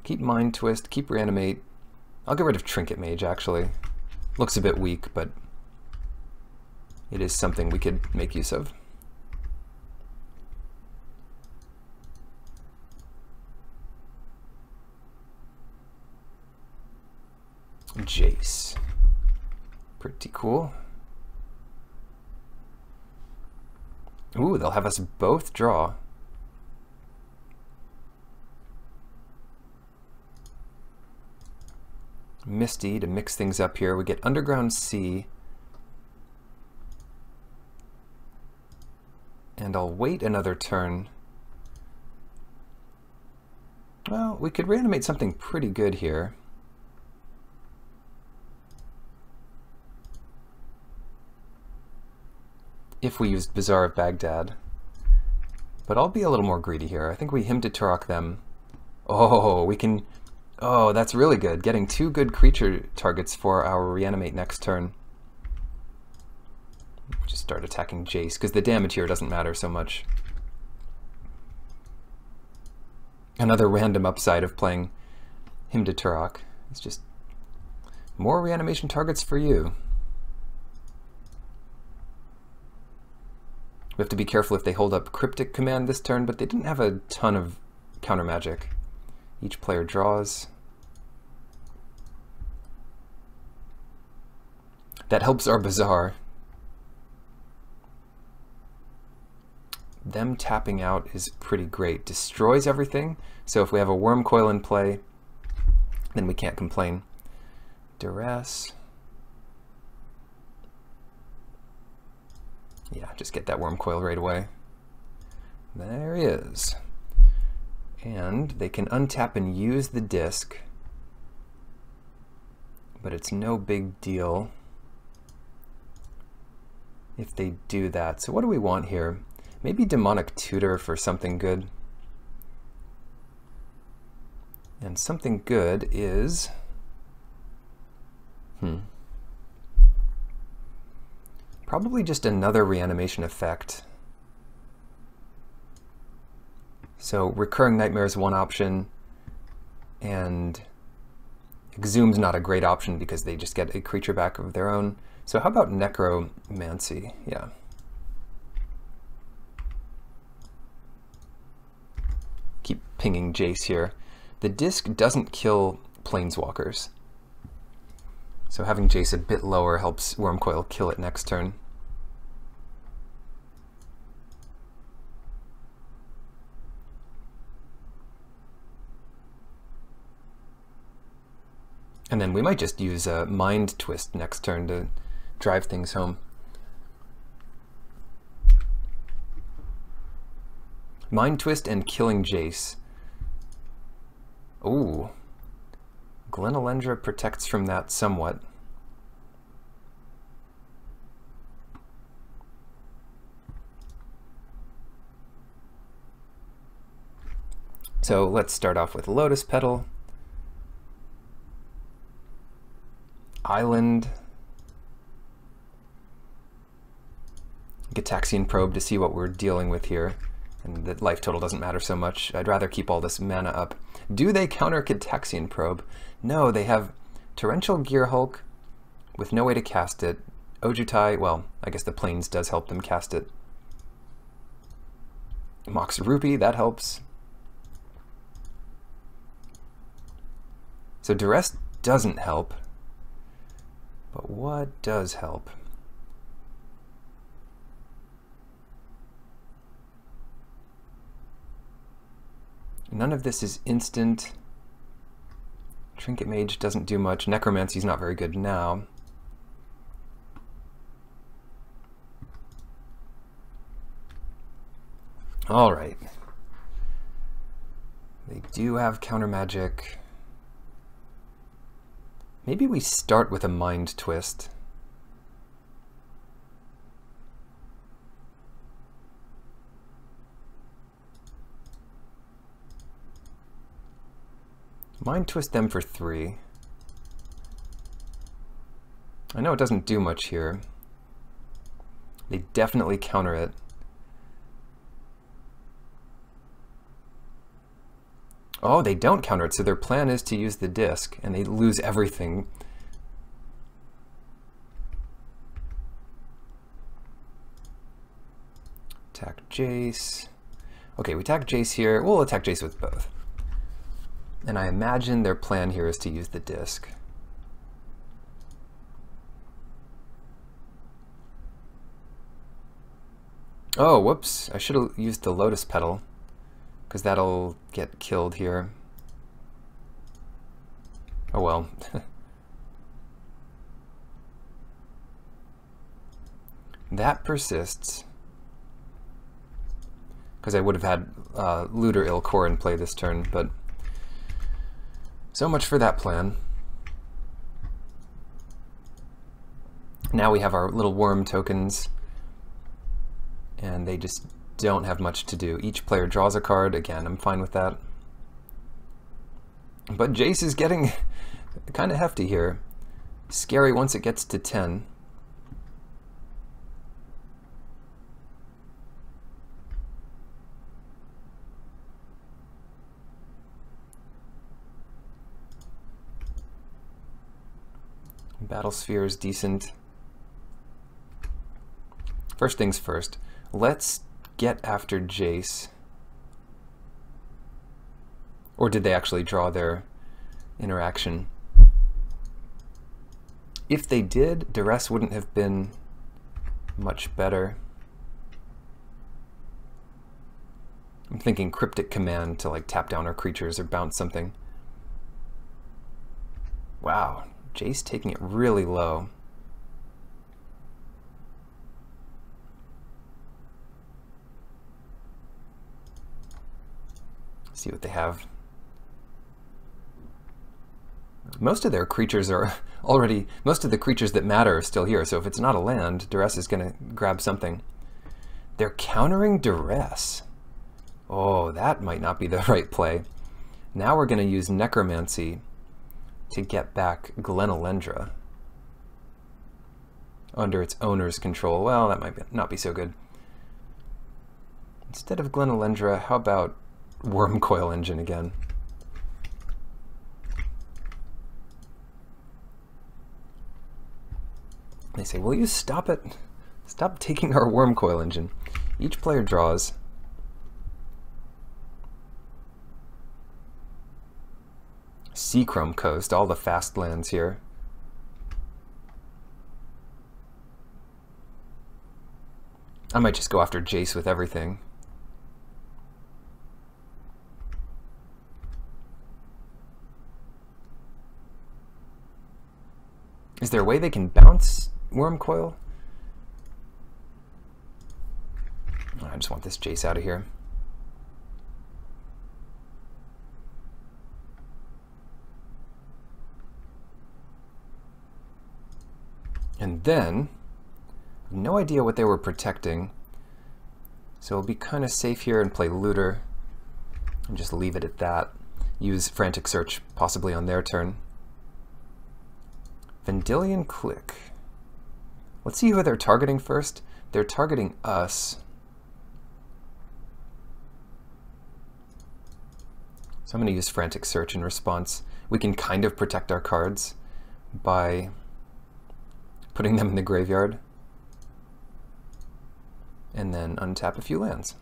S1: Keep Mind Twist, keep Reanimate. I'll get rid of Trinket Mage, actually. Looks a bit weak, but it is something we could make use of. Jace. Pretty cool. Ooh, they'll have us both draw. Misty to mix things up here. We get Underground Sea. And I'll wait another turn. Well, we could reanimate something pretty good here. If we used Bazaar of Baghdad. But I'll be a little more greedy here. I think we Hymn to Turok them. Oh, we can... Oh, that's really good. Getting 2 good creature targets for our Reanimate next turn. Just start attacking Jace, because the damage here doesn't matter so much. Another random upside of playing him to Turok. It's just more reanimation targets for you. We have to be careful if they hold up Cryptic Command this turn, but they didn't have a ton of counter magic. Each player draws. That helps our Bazaar. Them tapping out is pretty great. Destroys everything, so if we have a Worm Coil in play, then we can't complain. Duress. Yeah, just get that Worm Coil right away. There he is. And they can untap and use the disc, but it's no big deal if they do that. So what do we want here? Maybe Demonic Tutor for something good. And something good is... probably just another reanimation effect. So Recurring Nightmare is one option, and Exhum's not a great option because they just get a creature back of their own. So how about Necromancy? Yeah. Keep pinging Jace here. The disc doesn't kill Planeswalkers, so having Jace a bit lower helps Wormcoil kill it next turn. And then we might just use a Mind Twist next turn to drive things home. Mind Twist and killing Jace. Ooh. Glenalendra protects from that somewhat. So let's start off with Lotus Petal. Island. Gitaxian Probe to see what we're dealing with here. And the life total doesn't matter so much. I'd rather keep all this mana up. Do they counter Gitaxian Probe? No, they have Torrential Gearhulk with no way to cast it. Ojutai, well, I guess the Plains does help them cast it. Mox Rupee, that helps. So Duress doesn't help. But what does help? None of this is instant. Trinket Mage doesn't do much. Necromancy's not very good now. Alright. They do have counter magic. Maybe we start with a Mind Twist. Mind Twist them for 3. I know it doesn't do much here. They definitely counter it. Oh, they don't counter it, so their plan is to use the disc, and they lose everything. Attack Jace. Okay, we attack Jace here. We'll attack Jace with both. And I imagine their plan here is to use the disc. Oh, whoops. I should have used the Lotus Petal, because that'll get killed here. Oh well. That persists, because I would have had Looter Ilkor in play this turn, but so much for that plan. Now we have our little worm tokens, and they just don't have much to do. Each player draws a card. Again, I'm fine with that. But Jace is getting kind of hefty here. Scary once it gets to 10. Battle Sphere is decent. First things first, let's get after Jace. Or did they actually draw their interaction? If they did, Duress wouldn't have been much better. I'm thinking Cryptic Command to like tap down our creatures or bounce something. Wow, Jace taking it really low. See what they have. Most of their creatures are already, most of the creatures that matter are still here, so if it's not a land, Duress is going to grab something. They're countering Duress. Oh, that might not be the right play. Now we're going to use Necromancy to get back Glenalendra under its owner's control. Well, that might not be so good. Instead of Glenalendra, how about Wormcoil Engine again? They say, will you stop it? Stop taking our Wormcoil Engine. Each player draws. Seachrome Coast, all the fast lands here. I might just go after Jace with everything. Is there a way they can bounce Wormcoil? Oh, I just want this Jace out of here. And then, no idea what they were protecting, so we'll be kind of safe here and play Looter and just leave it at that. Use Frantic Search possibly on their turn. Vendilion Click. Let's see who they're targeting first. They're targeting us. So I'm going to use Frantic Search in response. We can kind of protect our cards by putting them in the graveyard and then untap a few lands.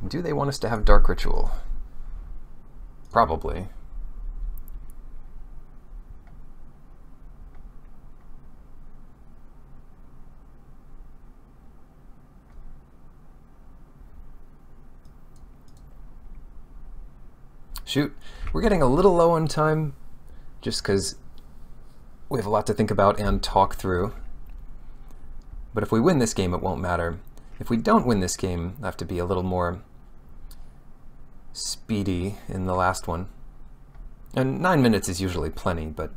S1: Do they want us to have Dark Ritual? Probably. Shoot, we're getting a little low on time just because we have a lot to think about and talk through. But if we win this game, it won't matter. If we don't win this game, I have to be a little more speedy in the last one. And 9 minutes is usually plenty, but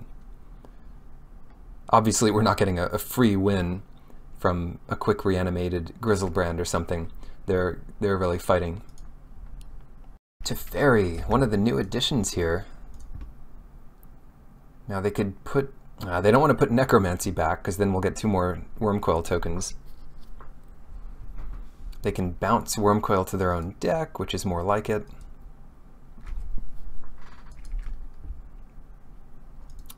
S1: obviously we're not getting a free win from a quick reanimated Grizzlebrand or something. They're really fighting. Teferi, one of the new additions here. Now they could put, they don't want to put Necromancy back because then we'll get 2 more Wormcoil tokens. They can bounce Wormcoil to their own deck, which is more like it.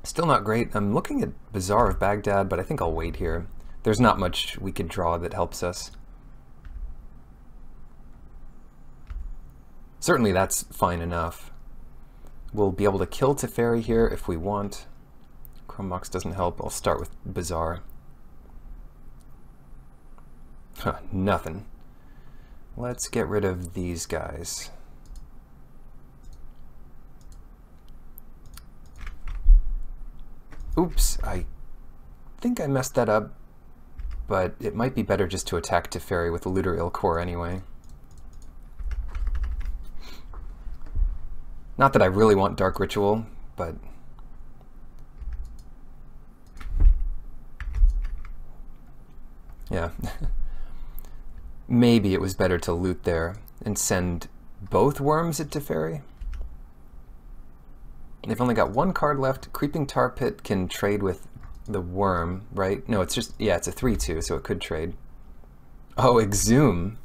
S1: Still not great. I'm looking at Bazaar of Baghdad, but I think I'll wait here. There's not much we could draw that helps us. Certainly that's fine enough. We'll be able to kill Teferi here if we want. Chrome Mox doesn't help. I'll start with Bazaar. Huh, nothing. Let's get rid of these guys. Oops, I think I messed that up, but it might be better just to attack Teferi with Looter Ilkor anyway. Not that I really want Dark Ritual, but yeah. Maybe it was better to loot there and send both worms at Teferi. They've only got 1 card left. Creeping Tar Pit can trade with the worm, right? No, it's just, yeah, it's a 3/2, so it could trade. Oh, Exhume.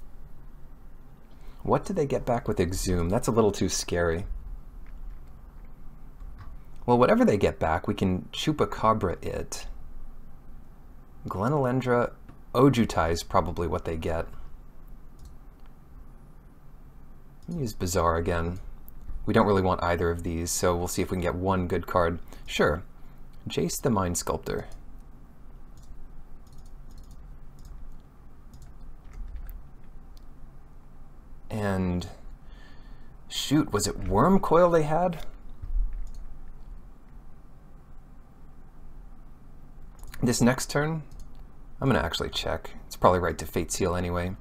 S1: What do they get back with Exhume? That's a little too scary. Well, whatever they get back, we can Chupacabra it. Glenalendra, Ojutai is probably what they get. Use Bazaar again. We don't really want either of these, so we'll see if we can get one good card. Sure. Jace the Mind Sculptor. And shoot, was it Worm Coil they had? This next turn, I'm going to actually check. It's probably right to Fate Seal anyway.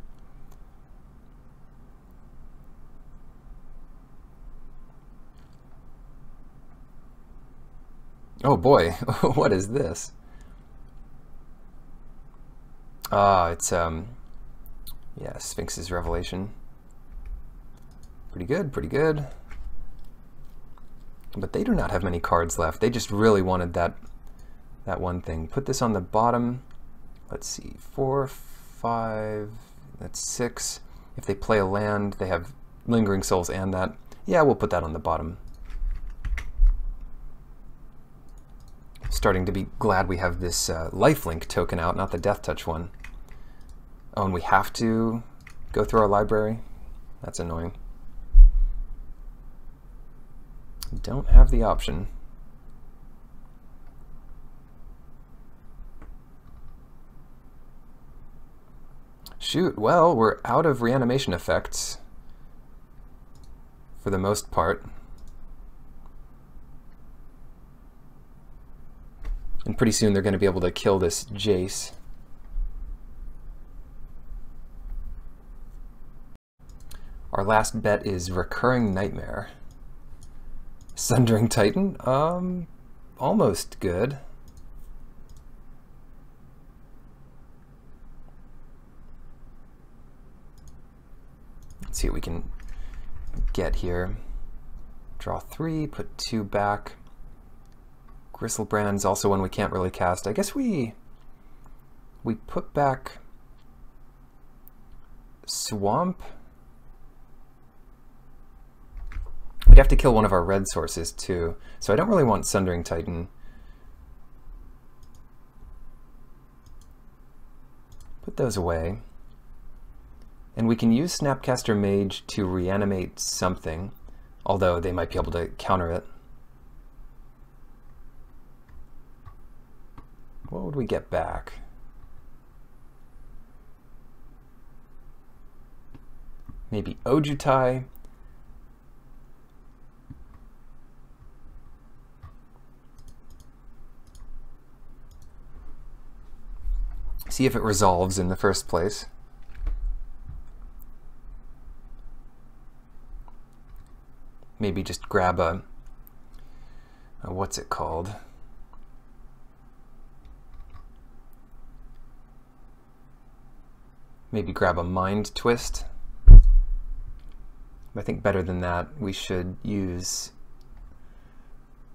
S1: Oh boy, what is this? Ah, it's yeah, Sphinx's Revelation. Pretty good, pretty good. But they do not have many cards left. They just really wanted that one thing. Put this on the bottom. Let's see, 4, 5, that's 6. If they play a land, they have Lingering Souls and that. Yeah, we'll put that on the bottom. Starting to be glad we have this lifelink token out, not the Death Touch one. Oh, and we have to go through our library? That's annoying. Don't have the option. Shoot, well, we're out of reanimation effects for the most part. And pretty soon they're going to be able to kill this Jace. Our last bet is Recurring Nightmare. Sundering Titan? Almost good. Let's see what we can get here. Draw 3, put 2 back. Gristlebrand's also one we can't really cast. I guess we put back Swamp. We'd have to kill one of our red sources too, so I don't really want Sundering Titan. Put those away. And we can use Snapcaster Mage to reanimate something, although they might be able to counter it. What would we get back? Maybe Ojutai. See if it resolves in the first place. Maybe just grab a what's it called? Maybe grab a Mind Twist. I think better than that, we should use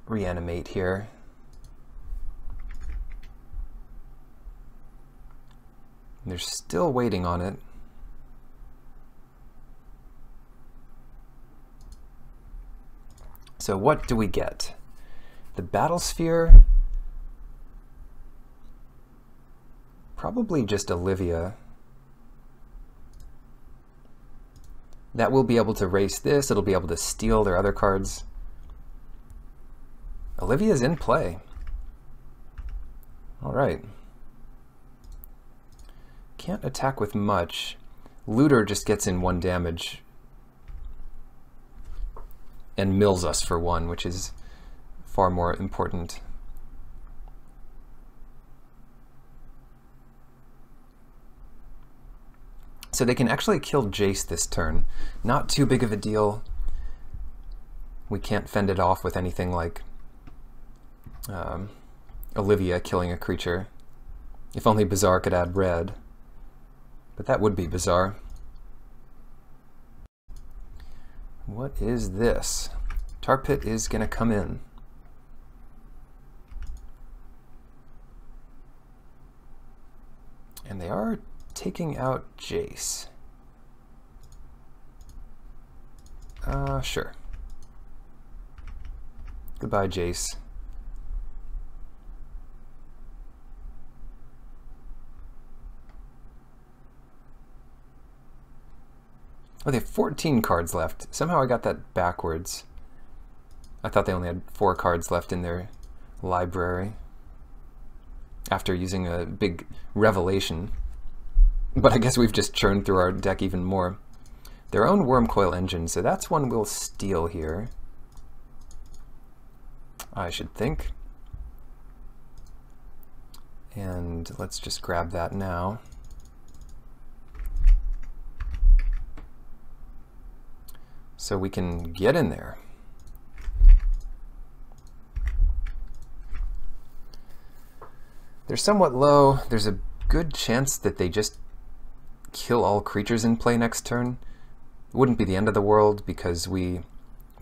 S1: Reanimate here. They're still waiting on it. So what do we get? The Battle Sphere? Probably just Olivia. That will be able to race this, it'll be able to steal their other cards. Olivia's in play. Alright. Can't attack with much. Looter just gets in 1 damage and mills us for 1, which is far more important. So they can actually kill Jace this turn. Not too big of a deal. We can't fend it off with anything like Olivia killing a creature. If only Bazaar could add red. But that would be bizarre. What is this? Tar Pit is going to come in. And they are taking out Jace. Sure. Goodbye, Jace. Oh, they have 14 cards left. Somehow I got that backwards. I thought they only had 4 cards left in their library after using a big revelation. But I guess we've just churned through our deck even more. Their own Wormcoil engine, so that's one we'll steal here, I should think. And let's just grab that now. So we can get in there. They're somewhat low. There's a good chance that they just kill all creatures in play next turn. It wouldn't be the end of the world because we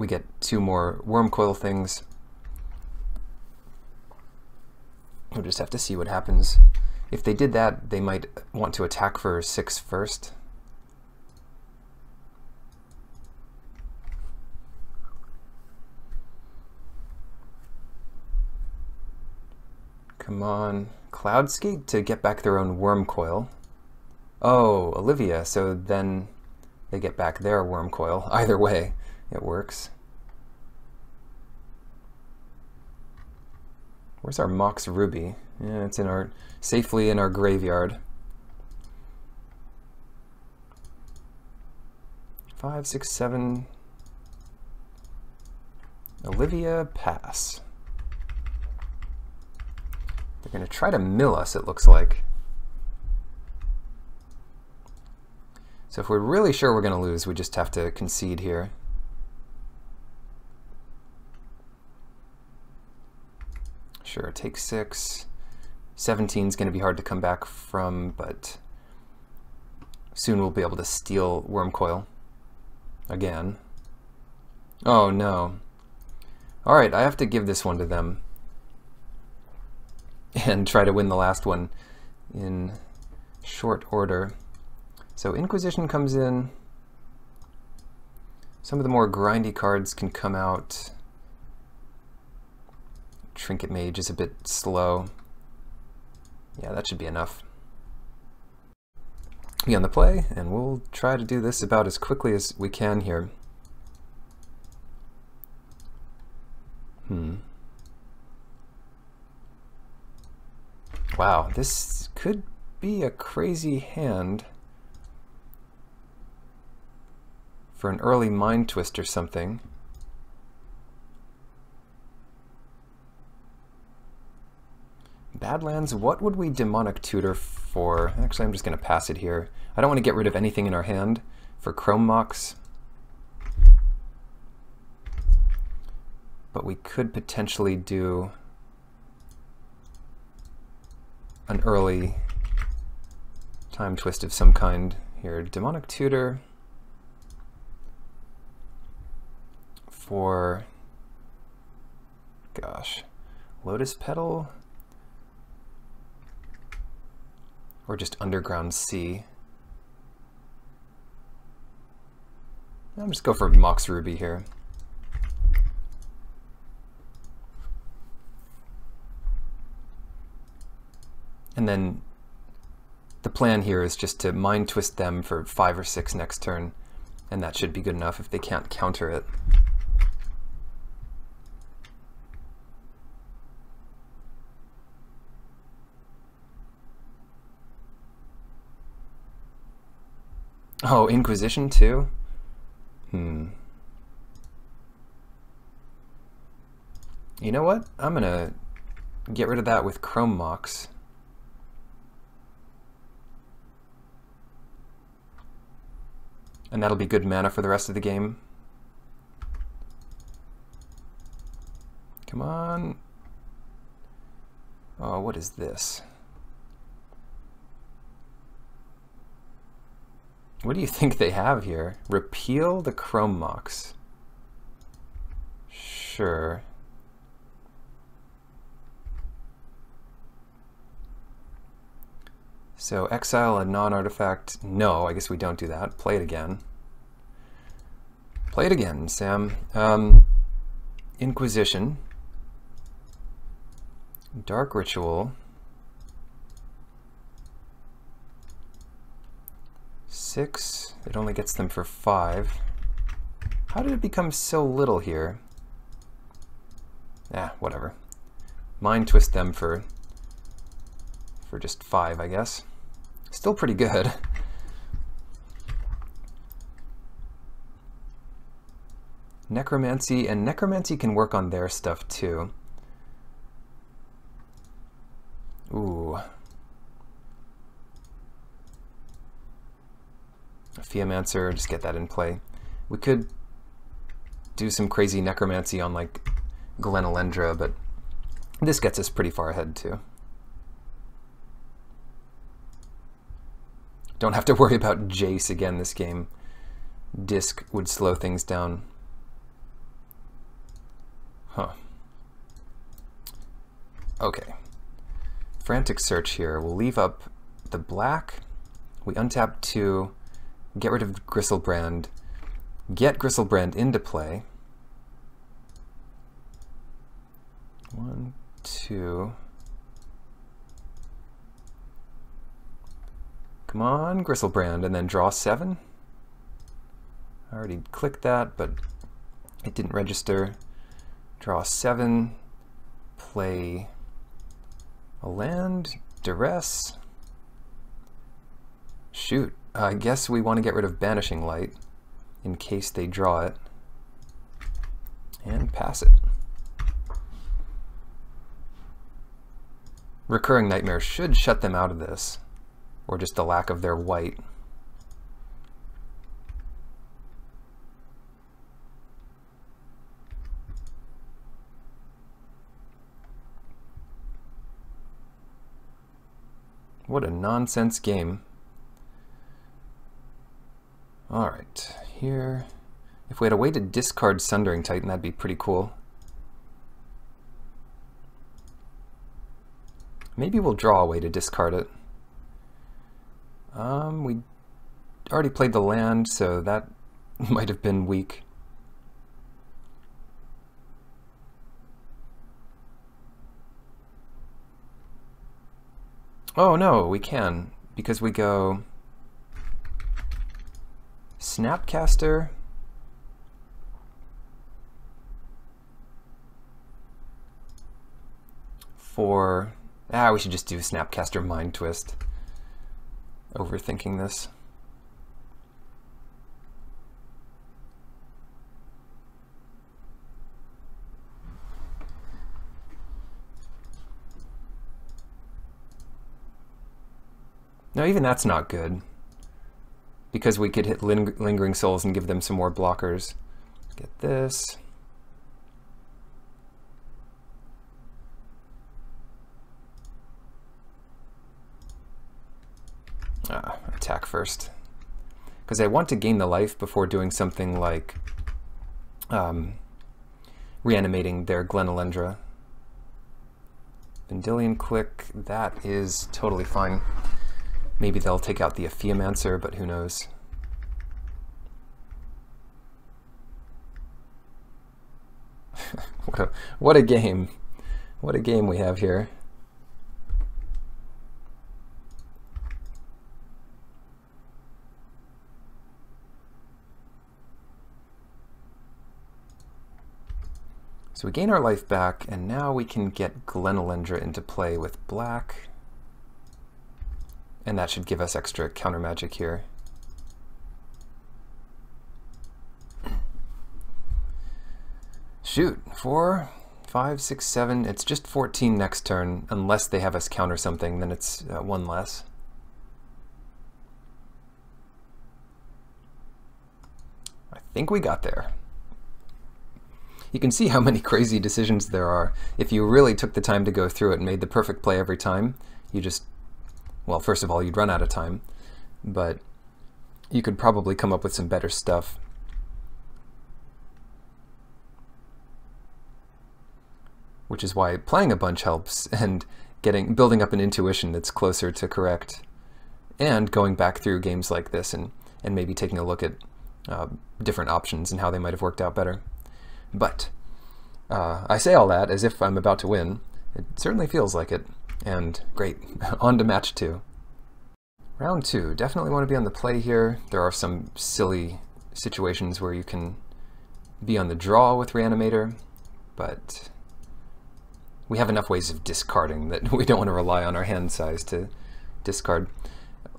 S1: get 2 more Wormcoil things. We'll just have to see what happens. If they did that, they might want to attack for 6 first. Come on. Cloudscape to get back their own Wormcoil. Oh, Olivia, so then they get back their Wormcoil. Either way, it works. Where's our Mox Ruby? Yeah, it's safely in our graveyard. 5, 6, 7. Olivia, pass. They're going to try to mill us, it looks like. So if we're really sure we're going to lose, we just have to concede here. Sure, take 6. 17 is going to be hard to come back from, but soon we'll be able to steal Wormcoil again. Oh no. Alright, I have to give this one to them and try to win the last one in short order. So Inquisition comes in. Some of the more grindy cards can come out. Trinket Mage is a bit slow. Yeah, that should be enough. Be on the play, and we'll try to do this about as quickly as we can here. Wow, this could be a crazy hand for an early Mind Twist or something. Badlands, what would we Demonic Tutor for? Actually, I'm just going to pass it here. I don't want to get rid of anything in our hand for Chrome Mox. But we could potentially do an early Time Twist of some kind here. Demonic Tutor for, gosh, Lotus Petal or just Underground Sea. I'll just go for Mox Ruby here. And then the plan here is just to Mind Twist them for 5 or 6 next turn, and that should be good enough if they can't counter it. Oh, Inquisition too? You know what? I'm gonna get rid of that with Chrome Mox. And that'll be good mana for the rest of the game. Come on. Oh, what is this? What do you think they have here? Repeal the Chrome Mox. Sure. So exile a non-artifact. No, I guess we don't do that. Play it again. Play it again, Sam. Inquisition. Dark Ritual. 6. It only gets them for 5. How did it become so little here? Whatever. Mind Twist them for just 5, I guess. Still pretty good. Necromancy, and Necromancy can work on their stuff too. Ooh. Theomancer, just get that in play. We could do some crazy Necromancy on like Glenelendra, but this gets us pretty far ahead too. Don't have to worry about Jace again this game. Disc would slow things down. Huh. Okay. Frantic Search here. We'll leave up the black. We untap 2, get rid of Gristlebrand, get Gristlebrand into play. 1, 2. Come on, Gristlebrand, and then draw 7. I already clicked that, but it didn't register. Draw 7, play a land, Duress. Shoot, I guess we want to get rid of Banishing Light in case they draw it, and pass it. Recurring Nightmare should shut them out of this, or just the lack of their white. What a nonsense game. Alright, here... If we had a way to discard Sundering Titan, that'd be pretty cool. Maybe we'll draw a way to discard it. We already played the land, so that might have been weak. Oh no, we can, because we go Snapcaster, for... we should just do Snapcaster Mind Twist. Overthinking this. No, even that's not good, because we could hit Lingering Souls and give them some more blockers. Get this. Attack first, because I want to gain the life before doing something like reanimating their Glenelendra. Vendilion Click, that is totally fine. Maybe they'll take out the Theomancer, but who knows. What a game. What a game we have here. So we gain our life back, and now we can get Glenelendra into play with black. And that should give us extra counter magic here. Shoot, 4, 5, 6, 7. It's just 14 next turn, unless they have us counter something, then it's 1 less. I think we got there. You can see how many crazy decisions there are. If you really took the time to go through it and made the perfect play every time, you just... Well, first of all, you'd run out of time, but you could probably come up with some better stuff. Which is why playing a bunch helps, and building up an intuition that's closer to correct, and going back through games like this and maybe taking a look at different options and how they might have worked out better. But I say all that as if I'm about to win, It certainly feels like it. And great, on to match 2. Round 2, definitely want to be on the play here. There are some silly situations where you can be on the draw with Reanimator, but we have enough ways of discarding that we don't want to rely on our hand size to discard.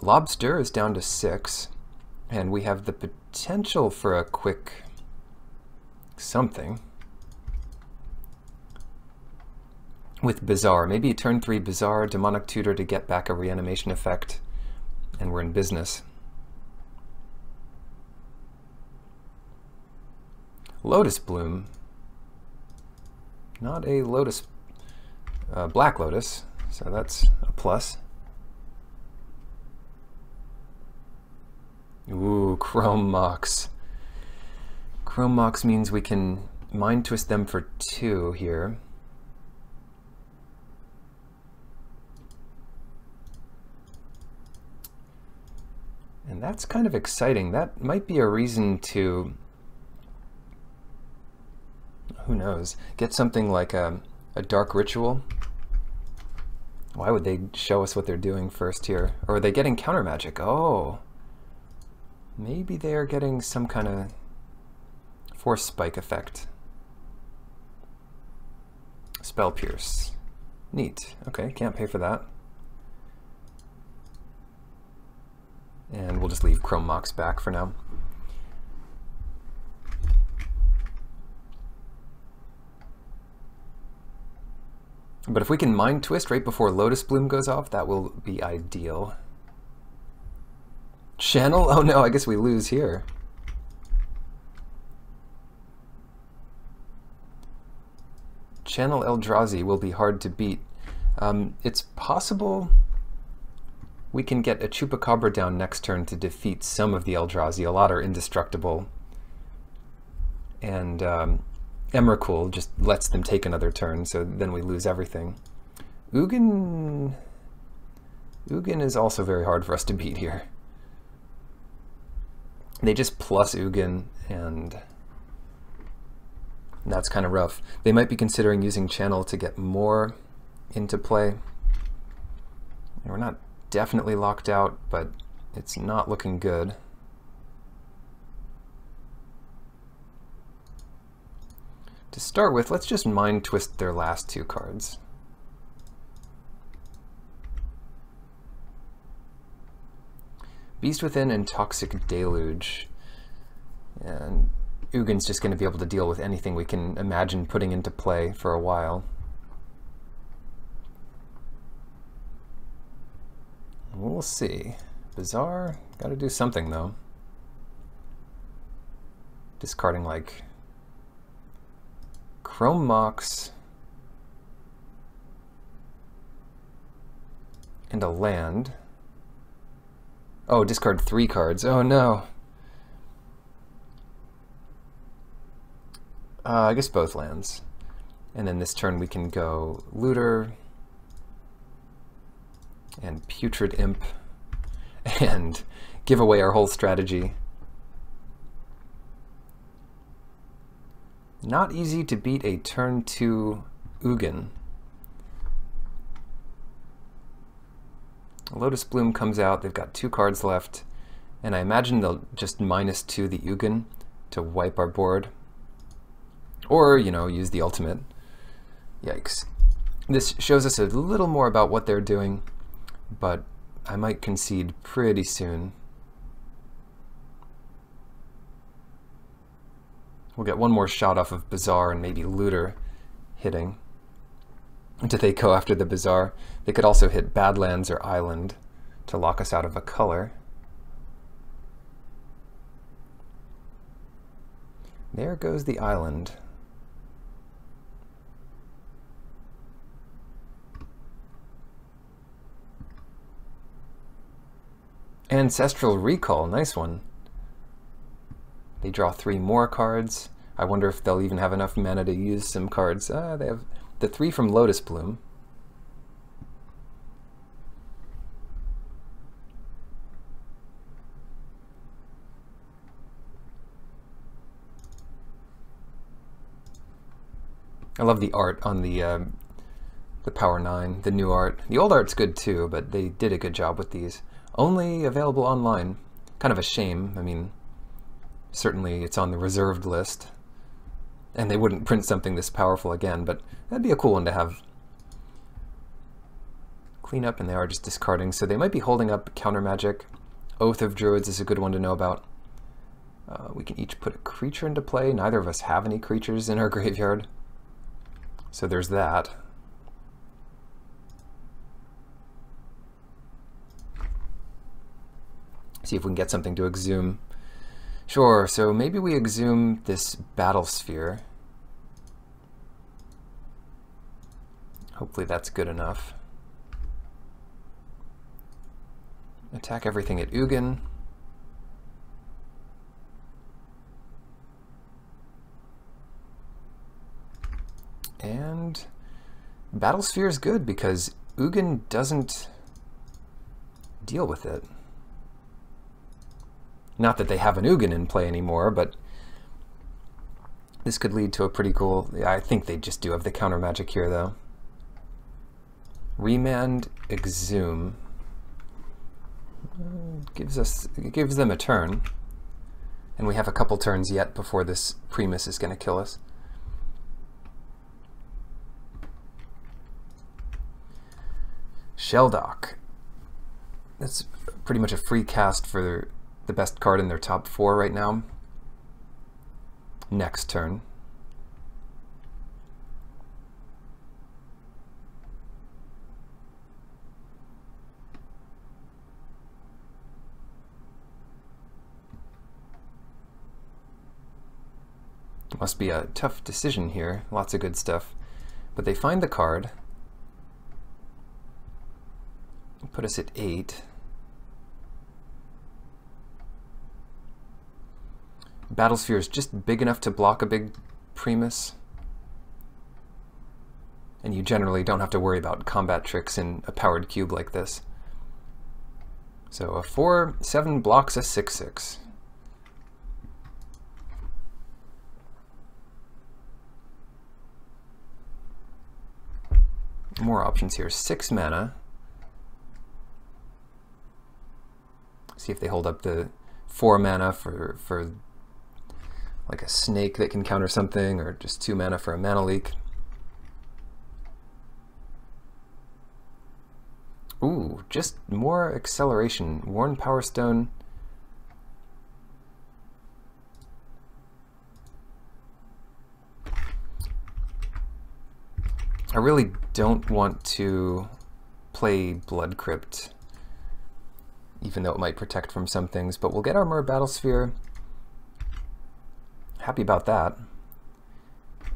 S1: Lobster is down to 6, and we have the potential for a quick something with Bizarre. Maybe turn 3 Bizarre, Demonic Tutor to get back a reanimation effect, and we're in business. Lotus Bloom. Not a Lotus, Black Lotus, so that's a plus. Ooh, Chrome Mox. Chrome Mox means we can Mind Twist them for 2 here. And that's kind of exciting. That might be a reason to, who knows, get something like a Dark Ritual. Why would they show us what they're doing first here? Or are they getting counter magic? Oh, maybe they are getting some kind of Force Spike effect. Spell Pierce. Neat. Okay, can't pay for that. And we'll just leave Chrome Mox back for now. But if we can Mind Twist right before Lotus Bloom goes off, that will be ideal. Channel? Oh no, I guess we lose here. Channel Eldrazi will be hard to beat. It's possible we can get a Chupacabra down next turn to defeat some of the Eldrazi. A lot are indestructible. And Emrakul just lets them take another turn, so then we lose everything. Ugin is also very hard for us to beat here. They just plus Ugin, and that's kind of rough. They might be considering using Channel to get more into play. And we're not definitely locked out, but it's not looking good. To start with, let's just Mind Twist their last 2 cards. Beast Within and Toxic Deluge. And Ugin's just going to be able to deal with anything we can imagine putting into play for a while. We'll see. Bizarre, gotta do something though. Discarding like Chrome Mox and a land. Oh, discard 3 cards. Oh no. I guess both lands. And then this turn we can go Looter and Putrid Imp and give away our whole strategy. Not easy to beat a turn 2 Ugin. Lotus Bloom comes out, they've got 2 cards left, and I imagine they'll just -2 the Ugin to wipe our board. Or, you know, use the ultimate. Yikes. This shows us a little more about what they're doing, but I might concede pretty soon. We'll get one more shot off of Bizarre and maybe Looter hitting. Do they go after the Bizarre? They could also hit Badlands or Island to lock us out of a color. There goes the Island. Ancestral Recall, nice one. They draw 3 more cards. I wonder if they'll even have enough mana to use some cards. They have the 3 from Lotus Bloom. I love the art on the the Power 9, the new art. The old art's good too, but they did a good job with these. Only available online. Kind of a shame. I mean, certainly it's on the reserved list. And they wouldn't print something this powerful again, but that'd be a cool one to have. Clean up, and they are just discarding, so they might be holding up counter magic. Oath of Druids is a good one to know about. We can each put a creature into play. Neither of us have any creatures in our graveyard, so there's that. See if we can get something to exhume. Sure, so maybe we exhume this Battle Sphere. Hopefully that's good enough. Attack everything at Ugin. And Battle Sphere is good because Ugin doesn't deal with it. Not that they have an Ugin in play anymore, but this could lead to a pretty cool... I think they just do have the counter magic here, though. Remand, Exhume. It gives them a turn. And we have a couple turns yet before this Primus is going to kill us. Shelldock. That's pretty much a free cast for the best card in their top 4 right now. Next turn. Must be a tough decision here. Lots of good stuff. But they find the card. Put us at 8. Battlesphere is just big enough to block a big Primus. And you generally don't have to worry about combat tricks in a powered cube like this. So a 4/7 blocks a 6/6. More options here. 6 mana. See if they hold up the 4 mana for like a snake that can counter something, or just 2 mana for a mana leak. Ooh, just more acceleration. Worn Power Stone. I really don't want to play Blood Crypt, even though it might protect from some things, but we'll get Armor Battlesphere. Happy about that.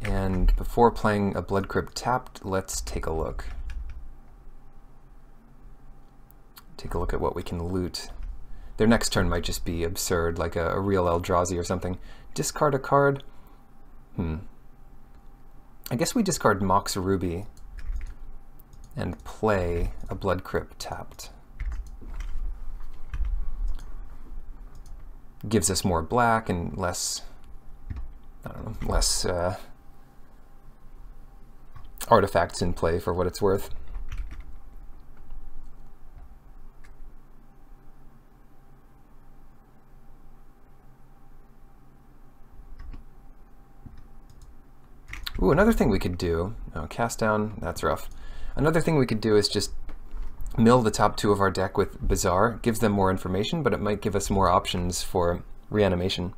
S1: And before playing a Blood Crypt tapped, let's take a look. Take a look at what we can loot. Their next turn might just be absurd, like a real Eldrazi or something. Discard a card. I guess we discard Mox Ruby and play a Blood Crypt tapped. Gives us more black and less, I don't know, less artifacts in play for what it's worth. Ooh, another thing we could do, cast down, that's rough. Another thing we could do is just mill the top 2 of our deck with Bazaar. Gives them more information, but it might give us more options for reanimation.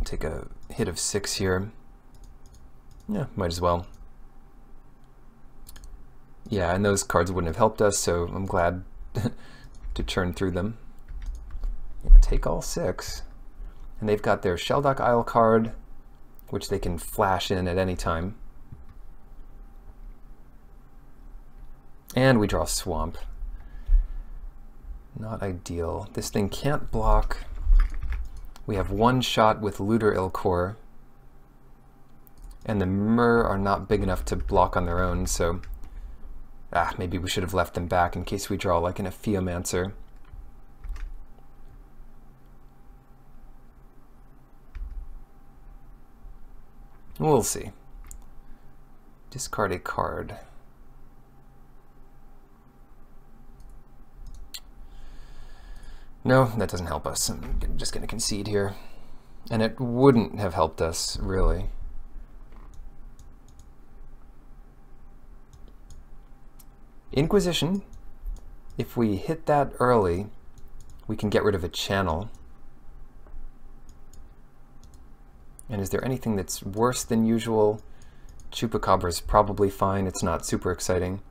S1: Take a hit of 6 here. Yeah, might as well. Yeah, and those cards wouldn't have helped us, so I'm glad to churn through them. Yeah, take all 6. And they've got their Shelldock Isle card, which they can flash in at any time. And we draw Swamp. Not ideal. This thing can't block. We have 1 shot with Looter Ilkor. And the Myr are not big enough to block on their own, so... maybe we should have left them back in case we draw like an Ephiomancer. We'll see. Discard a card. No, that doesn't help us. I'm just going to concede here. And it wouldn't have helped us, really. Inquisition. If we hit that early, we can get rid of a channel. And is there anything that's worse than usual? Chupacabra's probably fine. It's not super exciting.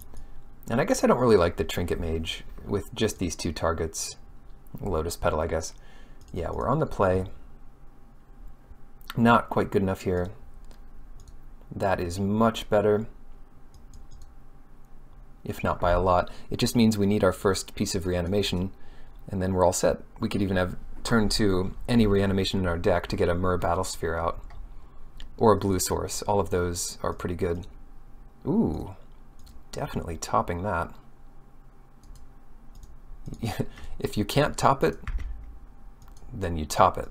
S1: And I guess I don't really like the Trinket Mage with just these two targets. Lotus Petal, I guess. Yeah, we're on the play. Not quite good enough here. That is much better, if not by a lot. It just means we need our first piece of reanimation, and then we're all set. We could even have turn 2 any reanimation in our deck to get a Myr Battlesphere out, or a blue source. All of those are pretty good. Ooh, definitely topping that. If you can't top it, then you top it.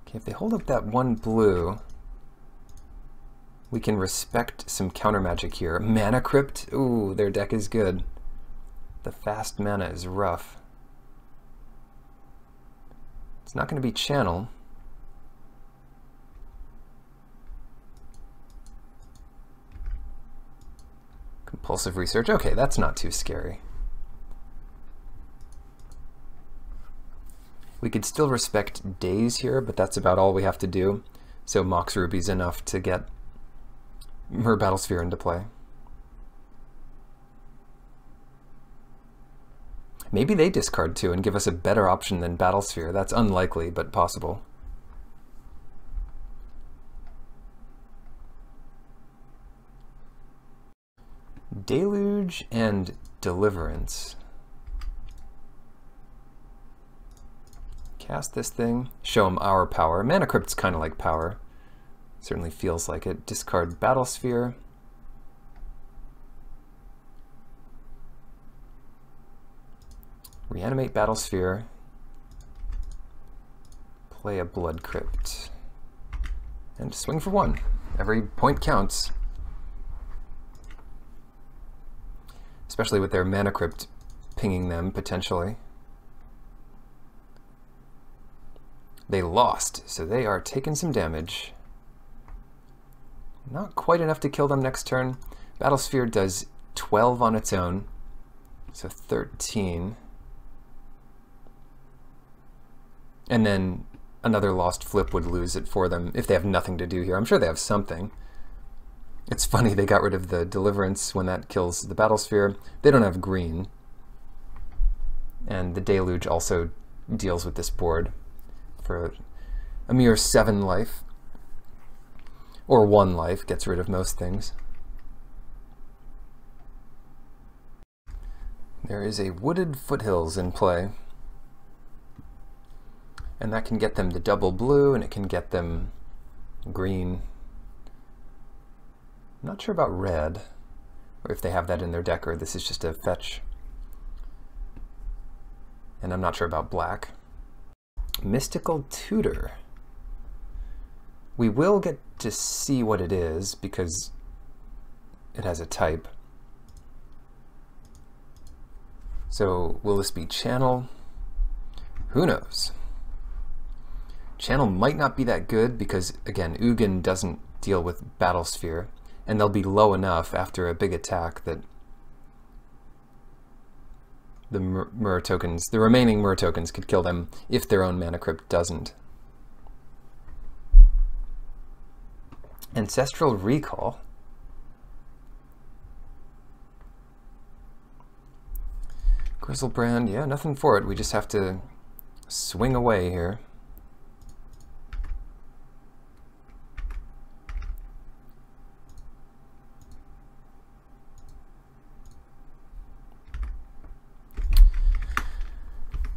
S1: Okay, if they hold up that one blue, we can respect some counter magic here. Mana Crypt, ooh, their deck is good. The fast mana is rough. It's not going to be Channel. Compulsive Research, okay, that's not too scary. We could still respect Daze here, but that's about all we have to do. So Mox Ruby's enough to get Myr Battlesphere into play. Maybe they discard 2 and give us a better option than Battlesphere. That's unlikely, but possible. Deluge and Deliverance. Cast this thing, show them our power. Mana Crypt's kind of like power. Certainly feels like it. Discard Battlesphere. Reanimate Battlesphere. Play a Blood Crypt. And swing for 1. Every point counts. Especially with their Mana Crypt pinging them, potentially. They lost, so they are taking some damage. Not quite enough to kill them next turn. Battlesphere does 12 on its own, so 13. And then another lost flip would lose it for them if they have nothing to do here. I'm sure they have something. It's funny, they got rid of the Deliverance when that kills the Battlesphere. They don't have green. And the Deluge also deals with this board for a mere 7 life. Or 1 life, gets rid of most things. There is a Wooded Foothills in play. And that can get them to double blue, and it can get them green. I'm not sure about red, or if they have that in their deck, or this is just a fetch. And I'm not sure about black. Mystical Tutor. We will get to see what it is, because it has a type. So will this be Channel? Who knows? Channel might not be that good, because, again, Ugin doesn't deal with Battlesphere. And they'll be low enough after a big attack that the Myr tokens, the remaining Myr tokens, could kill them if their own Mana Crypt doesn't. Ancestral Recall. Grizzlebrand, yeah, nothing for it. We just have to swing away here.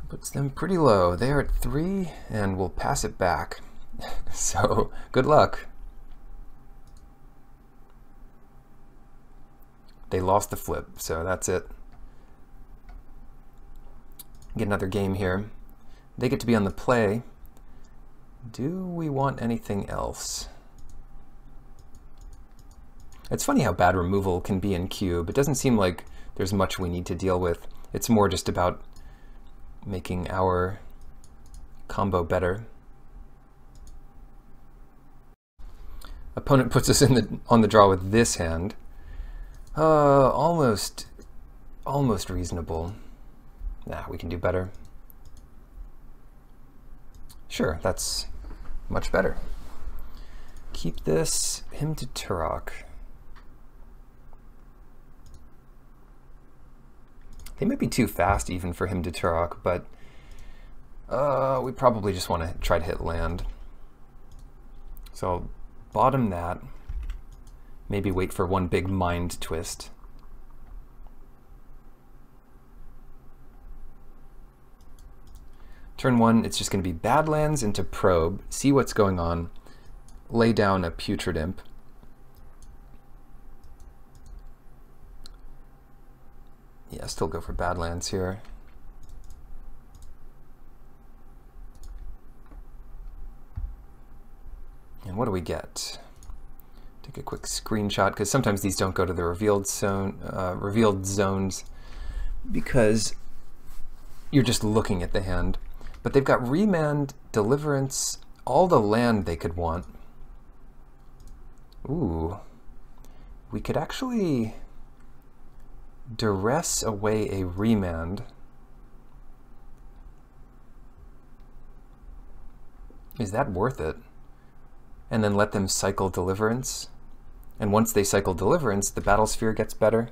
S1: Puts them pretty low. They are at 3, and we'll pass it back. So, good luck. They lost the flip, so that's it. Get another game here. They get to be on the play. Do we want anything else? It's funny how bad removal can be in cube. It doesn't seem like there's much we need to deal with. It's more just about making our combo better. Opponent puts us on the draw with this hand. Almost reasonable. Nah, we can do better. Sure, that's much better. Keep this, him to Turok. They might be too fast even for him to Turok, but we probably just want to try to hit land. So I'll bottom that. Maybe wait for one big mind twist. Turn 1, it's just going to be Badlands into Probe, see what's going on, lay down a Putrid Imp. Yeah, still go for Badlands here. And what do we get? Take a quick screenshot, because sometimes these don't go to the revealed zones because you're just looking at the hand. But they've got Remand, Deliverance, all the land they could want. Ooh. We could actually duress away a Remand. Is that worth it? And then let them cycle Deliverance. And once they cycle Deliverance, the battle sphere gets better.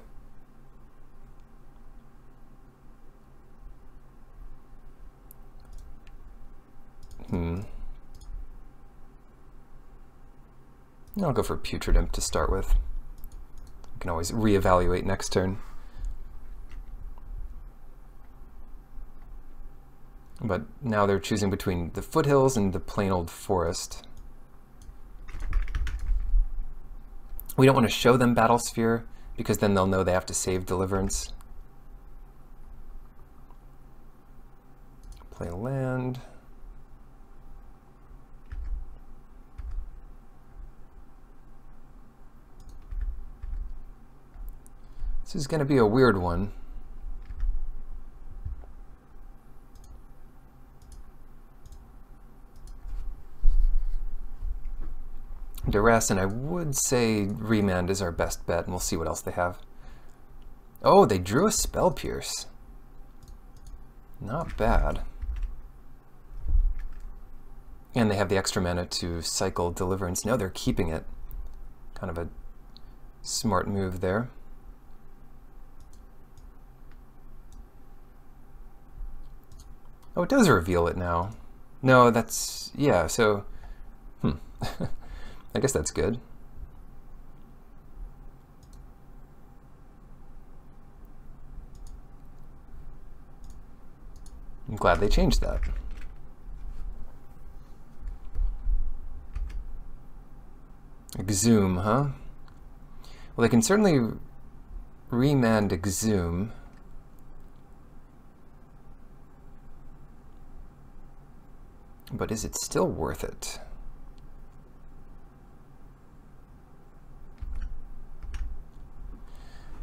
S1: I'll go for Putrid Imp to start with. We can always reevaluate next turn. But now they're choosing between the foothills and the plain old forest. We don't want to show them Battle Sphere, because then they'll know they have to save Deliverance. Play land. This is going to be a weird one. Duress, and I would say Remand is our best bet, and we'll see what else they have. Oh, they drew a Spell Pierce. Not bad. And they have the extra mana to cycle Deliverance. No, they're keeping it. Kind of a smart move there. Oh, it does reveal it now. No, that's... yeah, so... I guess that's good. I'm glad they changed that. Exhume, huh? Well, they can certainly remand Exhume. But is it still worth it?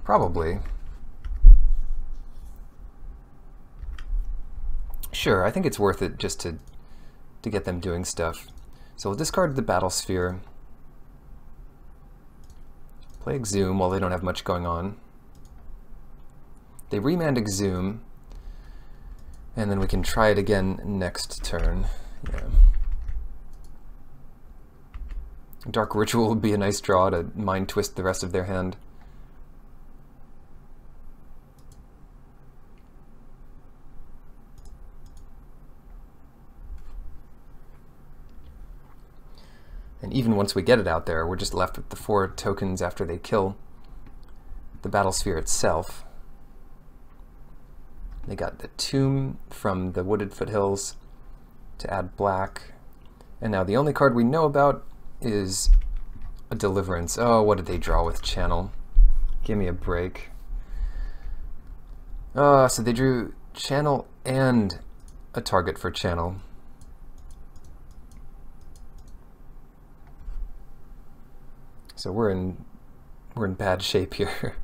S1: Probably. Sure, I think it's worth it just to get them doing stuff. So we'll discard the Battle Sphere. Play Exhume while they don't have much going on. They remand Exhume, and then we can try it again next turn. Yeah. Dark Ritual would be a nice draw to mind twist the rest of their hand. And even once we get it out there, we're just left with the 4 tokens after they kill the Battle Sphere itself. They got the Tomb from the Wooded Foothills to add black. And now the only card we know about is a Deliverance. Oh, what did they draw with Channel? Give me a break. So they drew Channel and a target for channel. So we're in bad shape here.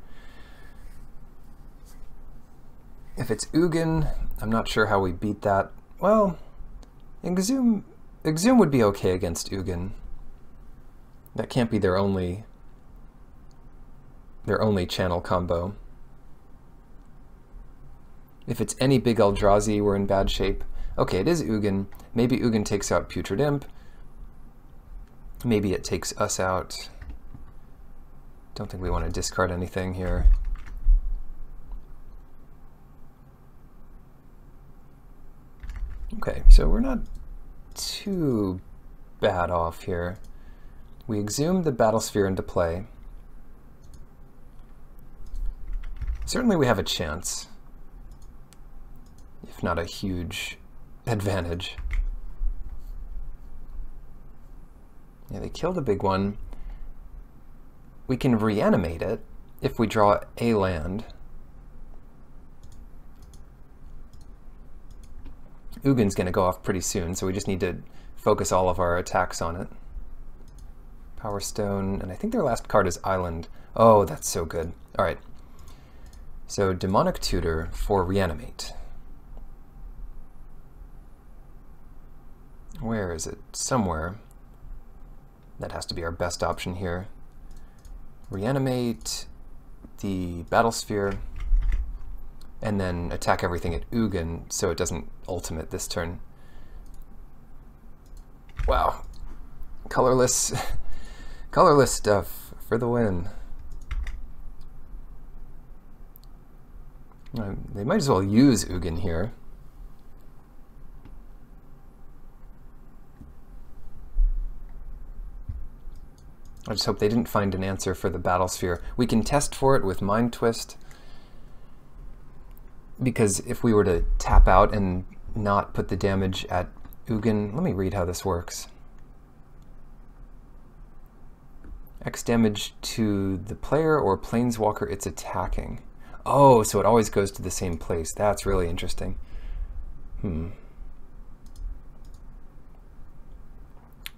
S1: If it's Ugin, I'm not sure how we beat that. Well, Exhume would be okay against Ugin. That can't be their only channel combo. If it's any big Eldrazi, we're in bad shape. Okay, it is Ugin. Maybe Ugin takes out Putrid Imp. Maybe it takes us out. Don't think we want to discard anything here. Okay, so we're not too bad off here. We exhumed the Battlesphere into play. Certainly we have a chance, if not a huge advantage. Yeah, they killed a big one. We can reanimate it if we draw a land. Ugin's going to go off pretty soon, so we just need to focus all of our attacks on it. Power Stone, and I think their last card is Island. Oh, that's so good. All right. So Demonic Tutor for Reanimate. Where is it? Somewhere. That has to be our best option here. Reanimate the Battlesphere, and then attack everything at Ugin so it doesn't ultimate this turn. Wow. Colorless stuff for the win. They might as well use Ugin here. I just hope they didn't find an answer for the Battlesphere. We can test for it with Mind Twist, because if we were to tap out and not put the damage at Ugin, let me read how this works. X damage to the player or planeswalker it's attacking. Oh, so it always goes to the same place. That's really interesting.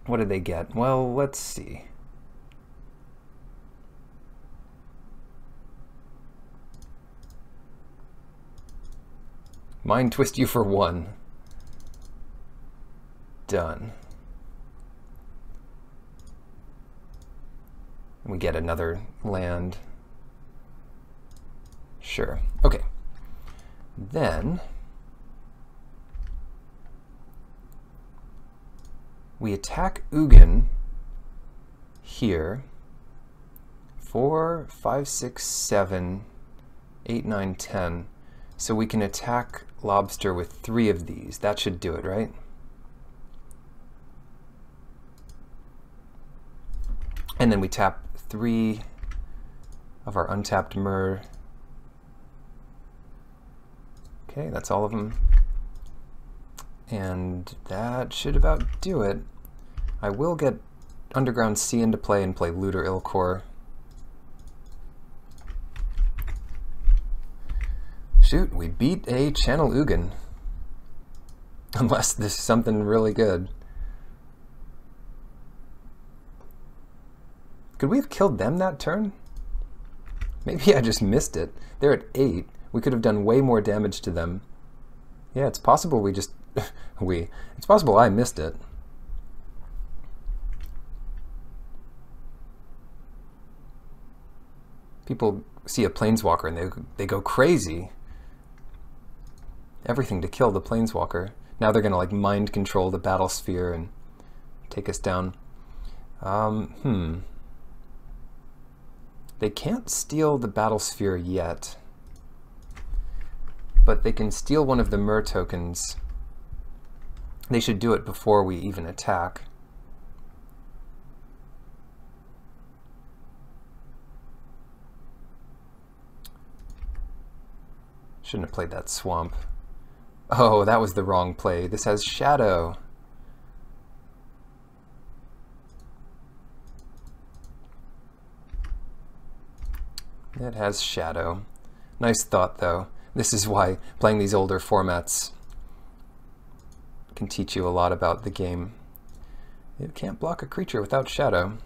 S1: What did they get? Well, let's see. Mind Twist you for 1. Done. We get another land. Sure. Okay. Then we attack Ugin here. 4, 5, 6, 7, 8, 9, 10. So we can attack Lobster with 3 of these. That should do it, right? And then we tap 3 of our untapped Myr. Okay, that's all of them. And that should about do it. I will get Underground Sea into play and play Looter Ilkor. Shoot, we beat a Channel Ugin. Unless this is something really good. Could we have killed them that turn? Maybe I just missed it. They're at 8. We could have done way more damage to them. Yeah, it's possible we just... It's possible I missed it. People see a Planeswalker and they go crazy. Everything to kill the Planeswalker. Now they're going to like mind control the Battlesphere and take us down. They can't steal the Battlesphere yet, but they can steal one of the Myr tokens. They should do it before we even attack. Shouldn't have played that Swamp. Oh, that was the wrong play. This has Shadow. It has Shadow. Nice thought, though. This is why playing these older formats can teach you a lot about the game. It can't block a creature without shadow.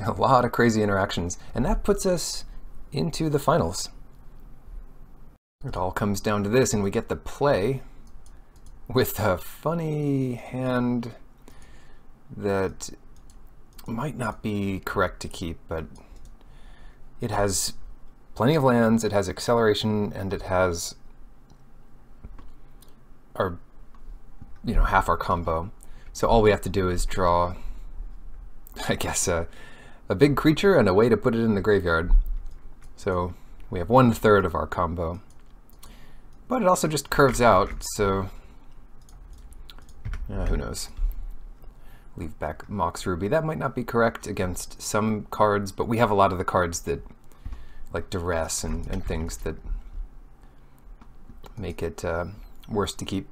S1: A lot of crazy interactions, and that puts us into the finals. It all comes down to this, and we get the play with a funny hand that might not be correct to keep, but it has plenty of lands, it has acceleration, and it has our, half our combo. So all we have to do is draw, I guess, a big creature and a way to put it in the graveyard. So we have 1/3 of our combo. But it also just curves out, so who knows. Leave back Mox Ruby. That might not be correct against some cards, but we have a lot of the cards that, like Duress and things that make it worse to keep.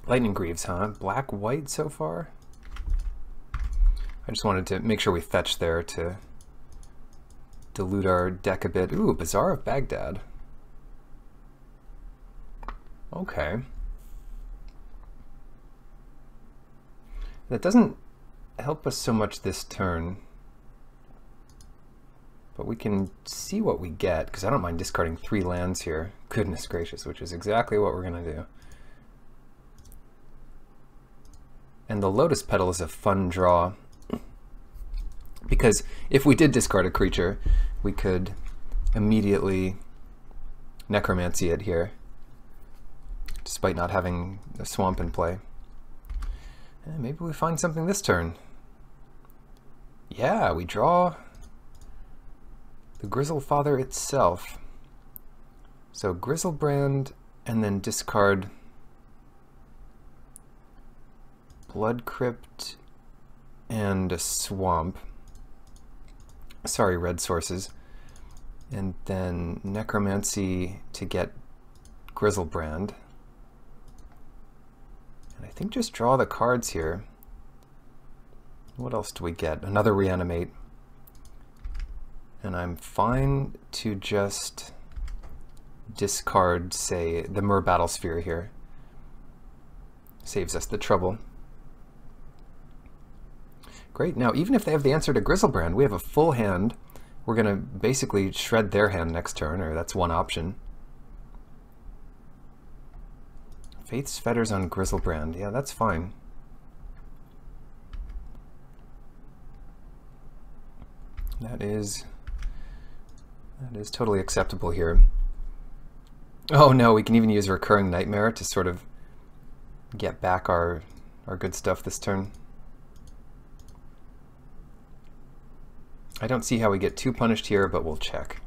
S1: Lightning Greaves, huh? Black-white so far? I just wanted to make sure we fetch there to dilute our deck a bit. Ooh, Bazaar of Baghdad. Okay. That doesn't help us so much this turn, but we can see what we get, because I don't mind discarding 3 lands here. Goodness gracious, which is exactly what we're going to do. And the Lotus Petal is a fun draw, because if we did discard a creature, we could immediately Necromancy it here, despite not having a swamp in play. And maybe we find something this turn. Yeah, we draw the Grizzlefather itself. So Grizzlebrand, and then discard Blood Crypt and a swamp. Sorry, red sources. And then Necromancy to get Grizzlebrand. And I think just draw the cards here. What else do we get? Another Reanimate. And I'm fine to just discard, say, the Myr Battlesphere here. Saves us the trouble. Great. Now, even if they have the answer to Grizzlebrand, we have a full hand. We're going to basically shred their hand next turn, or that's one option. Faith's Fetters on Grizzlebrand. Yeah, that's fine. That is totally acceptable here. Oh no, we can even use Recurring Nightmare to sort of get back our good stuff this turn. I don't see how we get too punished here, but we'll check.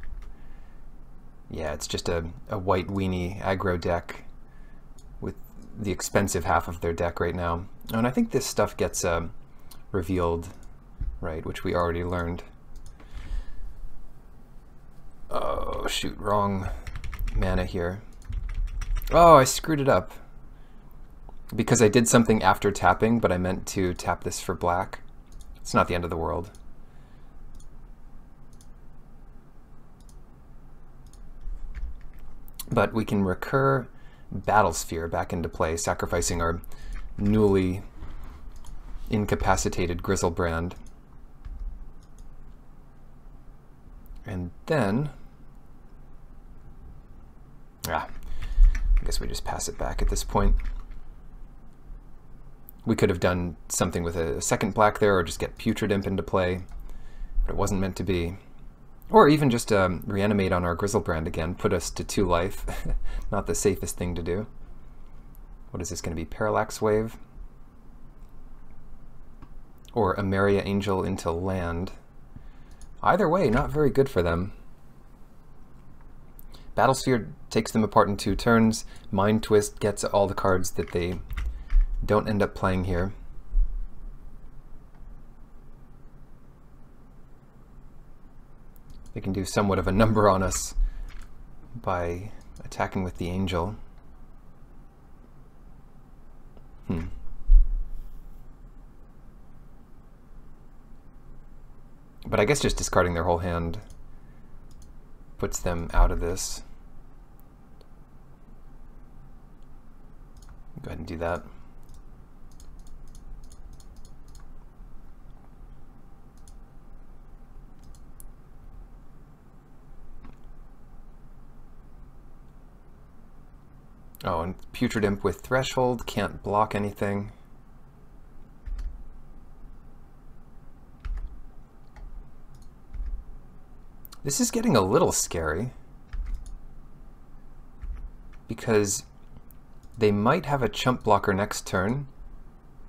S1: Yeah, it's just a white weenie aggro deck with the expensive half of their deck right now. Oh, and I think this stuff gets revealed, right, which we already learned. Oh, shoot, wrong mana here. Oh, I screwed it up. Because I did something after tapping, but I meant to tap this for black. It's not the end of the world. But we can recur Battlesphere back into play, sacrificing our newly incapacitated Grizzlebrand. And then... I guess we just pass it back at this point. We could have done something with a second black there, or just get Putrid Imp into play, but it wasn't meant to be. Or even just reanimate on our Grizzlebrand again, put us to 2 life. Not the safest thing to do. What is this going to be? Parallax Wave? Or Emeria Angel into land. Either way, not very good for them. Battlesphere takes them apart in 2 turns. Mind Twist gets all the cards that they don't end up playing here. They can do somewhat of a number on us by attacking with the Angel. But I guess just discarding their whole hand puts them out of this. Go ahead and do that. Oh, and Putrid Imp with Threshold, can't block anything. This is getting a little scary, because they might have a chump blocker next turn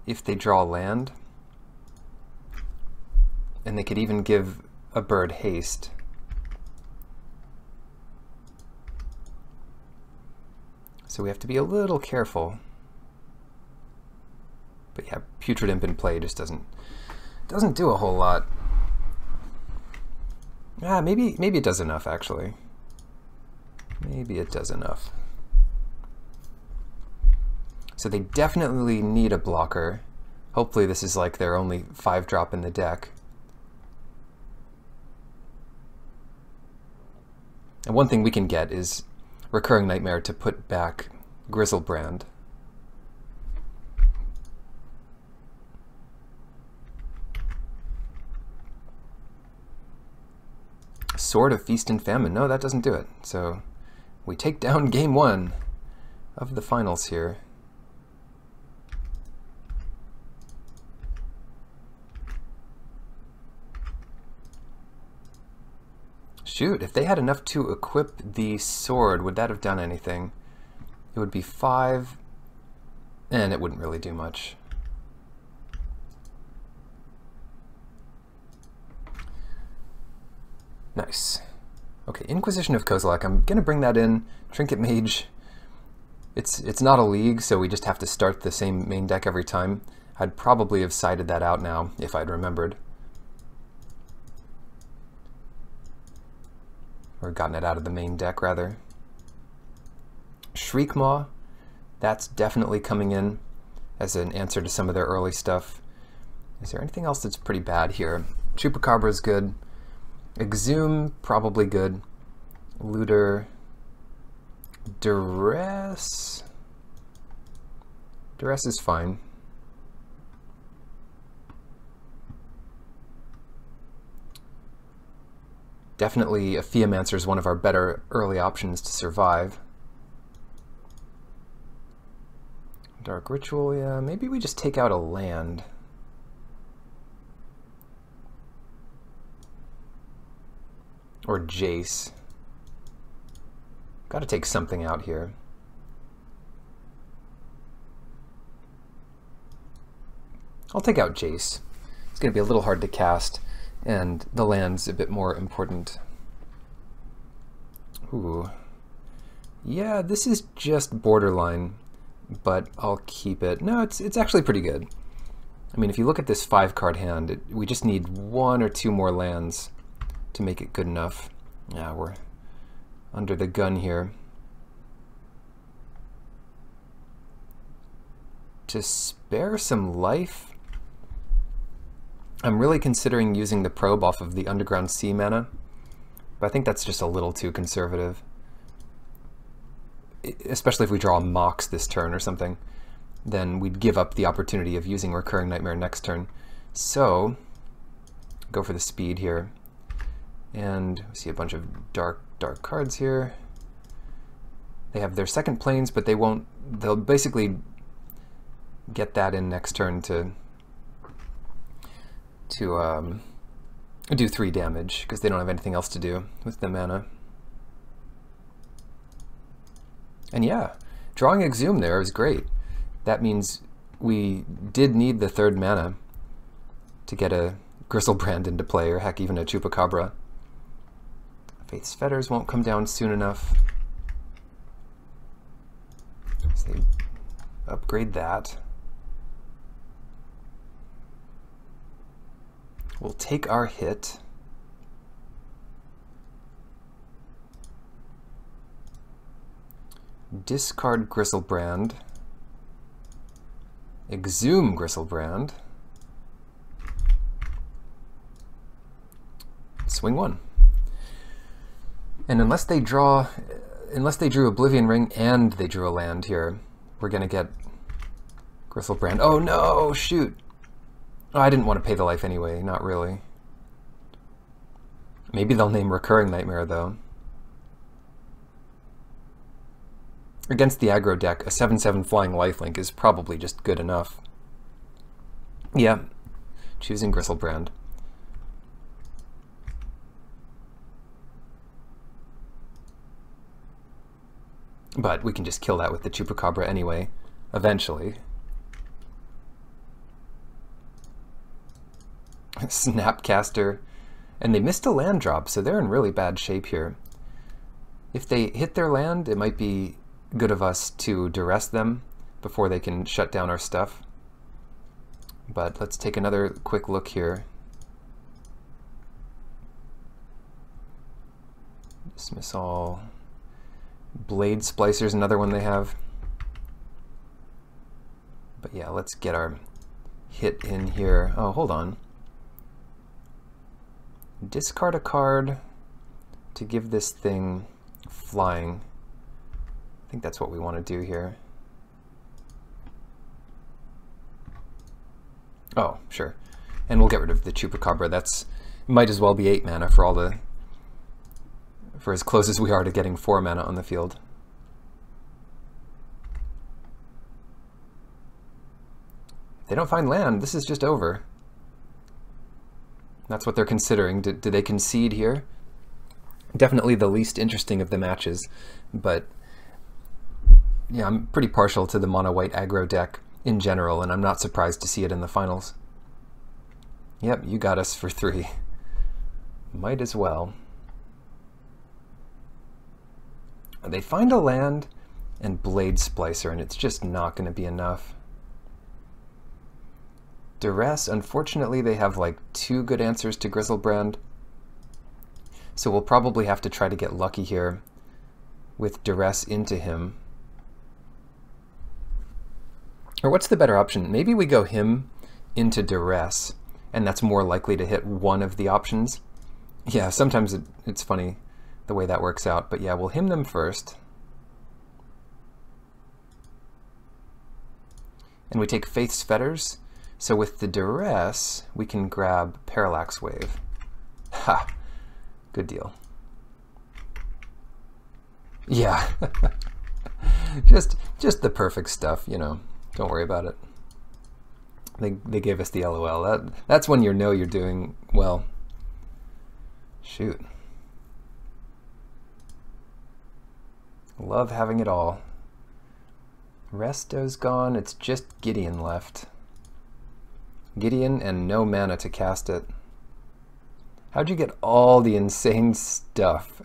S1: if they draw land, and they could even give a bird haste. So we have to be a little careful. But yeah, Putrid Imp in play just doesn't do a whole lot. Maybe it does enough, actually. Maybe it does enough. So they definitely need a blocker. Hopefully this is like their only 5-drop in the deck. And one thing we can get is Recurring Nightmare to put back Grizzlebrand. Sword of Feast and Famine. No, that doesn't do it. So we take down game 1 of the finals here. Shoot, if they had enough to equip the sword, would that have done anything? It would be 5, and it wouldn't really do much. Nice. Okay, Inquisition of Kozilek. I'm going to bring that in. Trinket Mage. It's not a league, so we just have to start the same main deck every time. I'd probably have sided that out now, if I'd remembered. Or gotten it out of the main deck, rather. Shriekmaw, that's definitely coming in as an answer to some of their early stuff. Is there anything else that's pretty bad here? Chupacabra is good. Exhume, probably good. Looter. Duress. Duress is fine. Definitely a Theomancer is one of our better early options to survive. Dark Ritual, yeah, maybe we just take out a land. Or Jace. Gotta take something out here. I'll take out Jace. It's gonna be a little hard to cast, and the land's a bit more important. Ooh. Yeah, this is just borderline, but I'll keep it. No, it's actually pretty good. I mean, if you look at this 5-card hand, we just need 1 or 2 more lands to make it good enough. Yeah, we're under the gun here. To spare some life, I'm really considering using the probe off of the Underground Sea mana, but I think that's just a little too conservative. Especially if we draw Mox this turn or something, then we'd give up the opportunity of using Recurring Nightmare next turn. So, go for the speed here. And we see a bunch of dark cards here. They have their second planes, but they'll basically get that in next turn to do 3 damage, because they don't have anything else to do with the mana. And yeah, drawing Exhume there is great. That means we did need the 3rd mana to get a Grizzlebrand into play, or heck, even a Chupacabra. Faith's Fetters won't come down soon enough. So they upgrade that. We'll take our hit. Discard Grizzlebrand. Exhume Grizzlebrand. swing one. And unless they drew Oblivion Ring and they drew a land here, we're gonna get Gristlebrand. Oh no, shoot. Oh, I didn't want to pay the life anyway, not really. Maybe they'll name Recurring Nightmare though. Against the aggro deck, a 7/7 flying lifelink is probably just good enough. Yeah, choosing Gristlebrand. But we can just kill that with the Chupacabra anyway, eventually. Snapcaster. And they missed a land drop, so they're in really bad shape here. If they hit their land, it might be good of us to duress them before they can shut down our stuff. But let's take another quick look here. Dismiss all. Blade Splicer's another one they have. But yeah, let's get our hit in here. Oh, hold on. Discard a card to give this thing flying. I think that's what we want to do here. Oh, sure. And we'll get rid of the Chupacabra. That's might as well be 8 mana for as close as we are to getting 4 mana on the field. If they don't find land, this is just over. That's what they're considering. Do they concede here? Definitely the least interesting of the matches, but yeah, I'm pretty partial to the mono-white aggro deck in general, and I'm not surprised to see it in the finals. Yep, you got us for 3. Might as well. They find a land and Blade Splicer, and it's just not going to be enough. Duress, unfortunately, they have like 2 good answers to Gristlebrand. So we'll probably have to try to get lucky here with Duress into him. Or what's the better option? Maybe we go him into Duress, and that's more likely to hit one of the options. Yeah, sometimes it's funny the way that works out, but yeah, we'll him them first. And we take Faith's Fetters. So with the Duress, we can grab Parallax Wave. Ha! Good deal. Yeah. just the perfect stuff, you know. Don't worry about it. They gave us the LOL. That's when you know you're doing well. Shoot. Love having it all. Resto's gone. It's just Gideon left. Gideon and no mana to cast it. How'd you get all the insane stuff?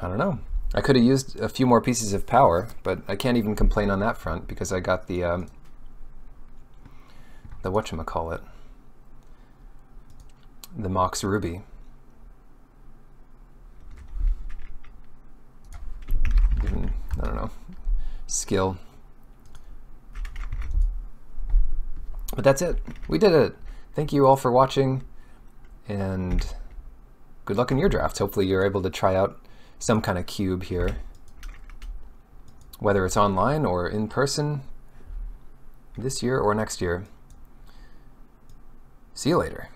S1: I don't know. I could have used a few more pieces of power, but I can't even complain on that front because I got the whatchamacallit, the Mox Ruby. Given, I don't know, skill. But that's it. We did it. Thank you all for watching, and good luck in your drafts. Hopefully you're able to try out some kind of cube here, whether it's online or in person this year or next year. See you later.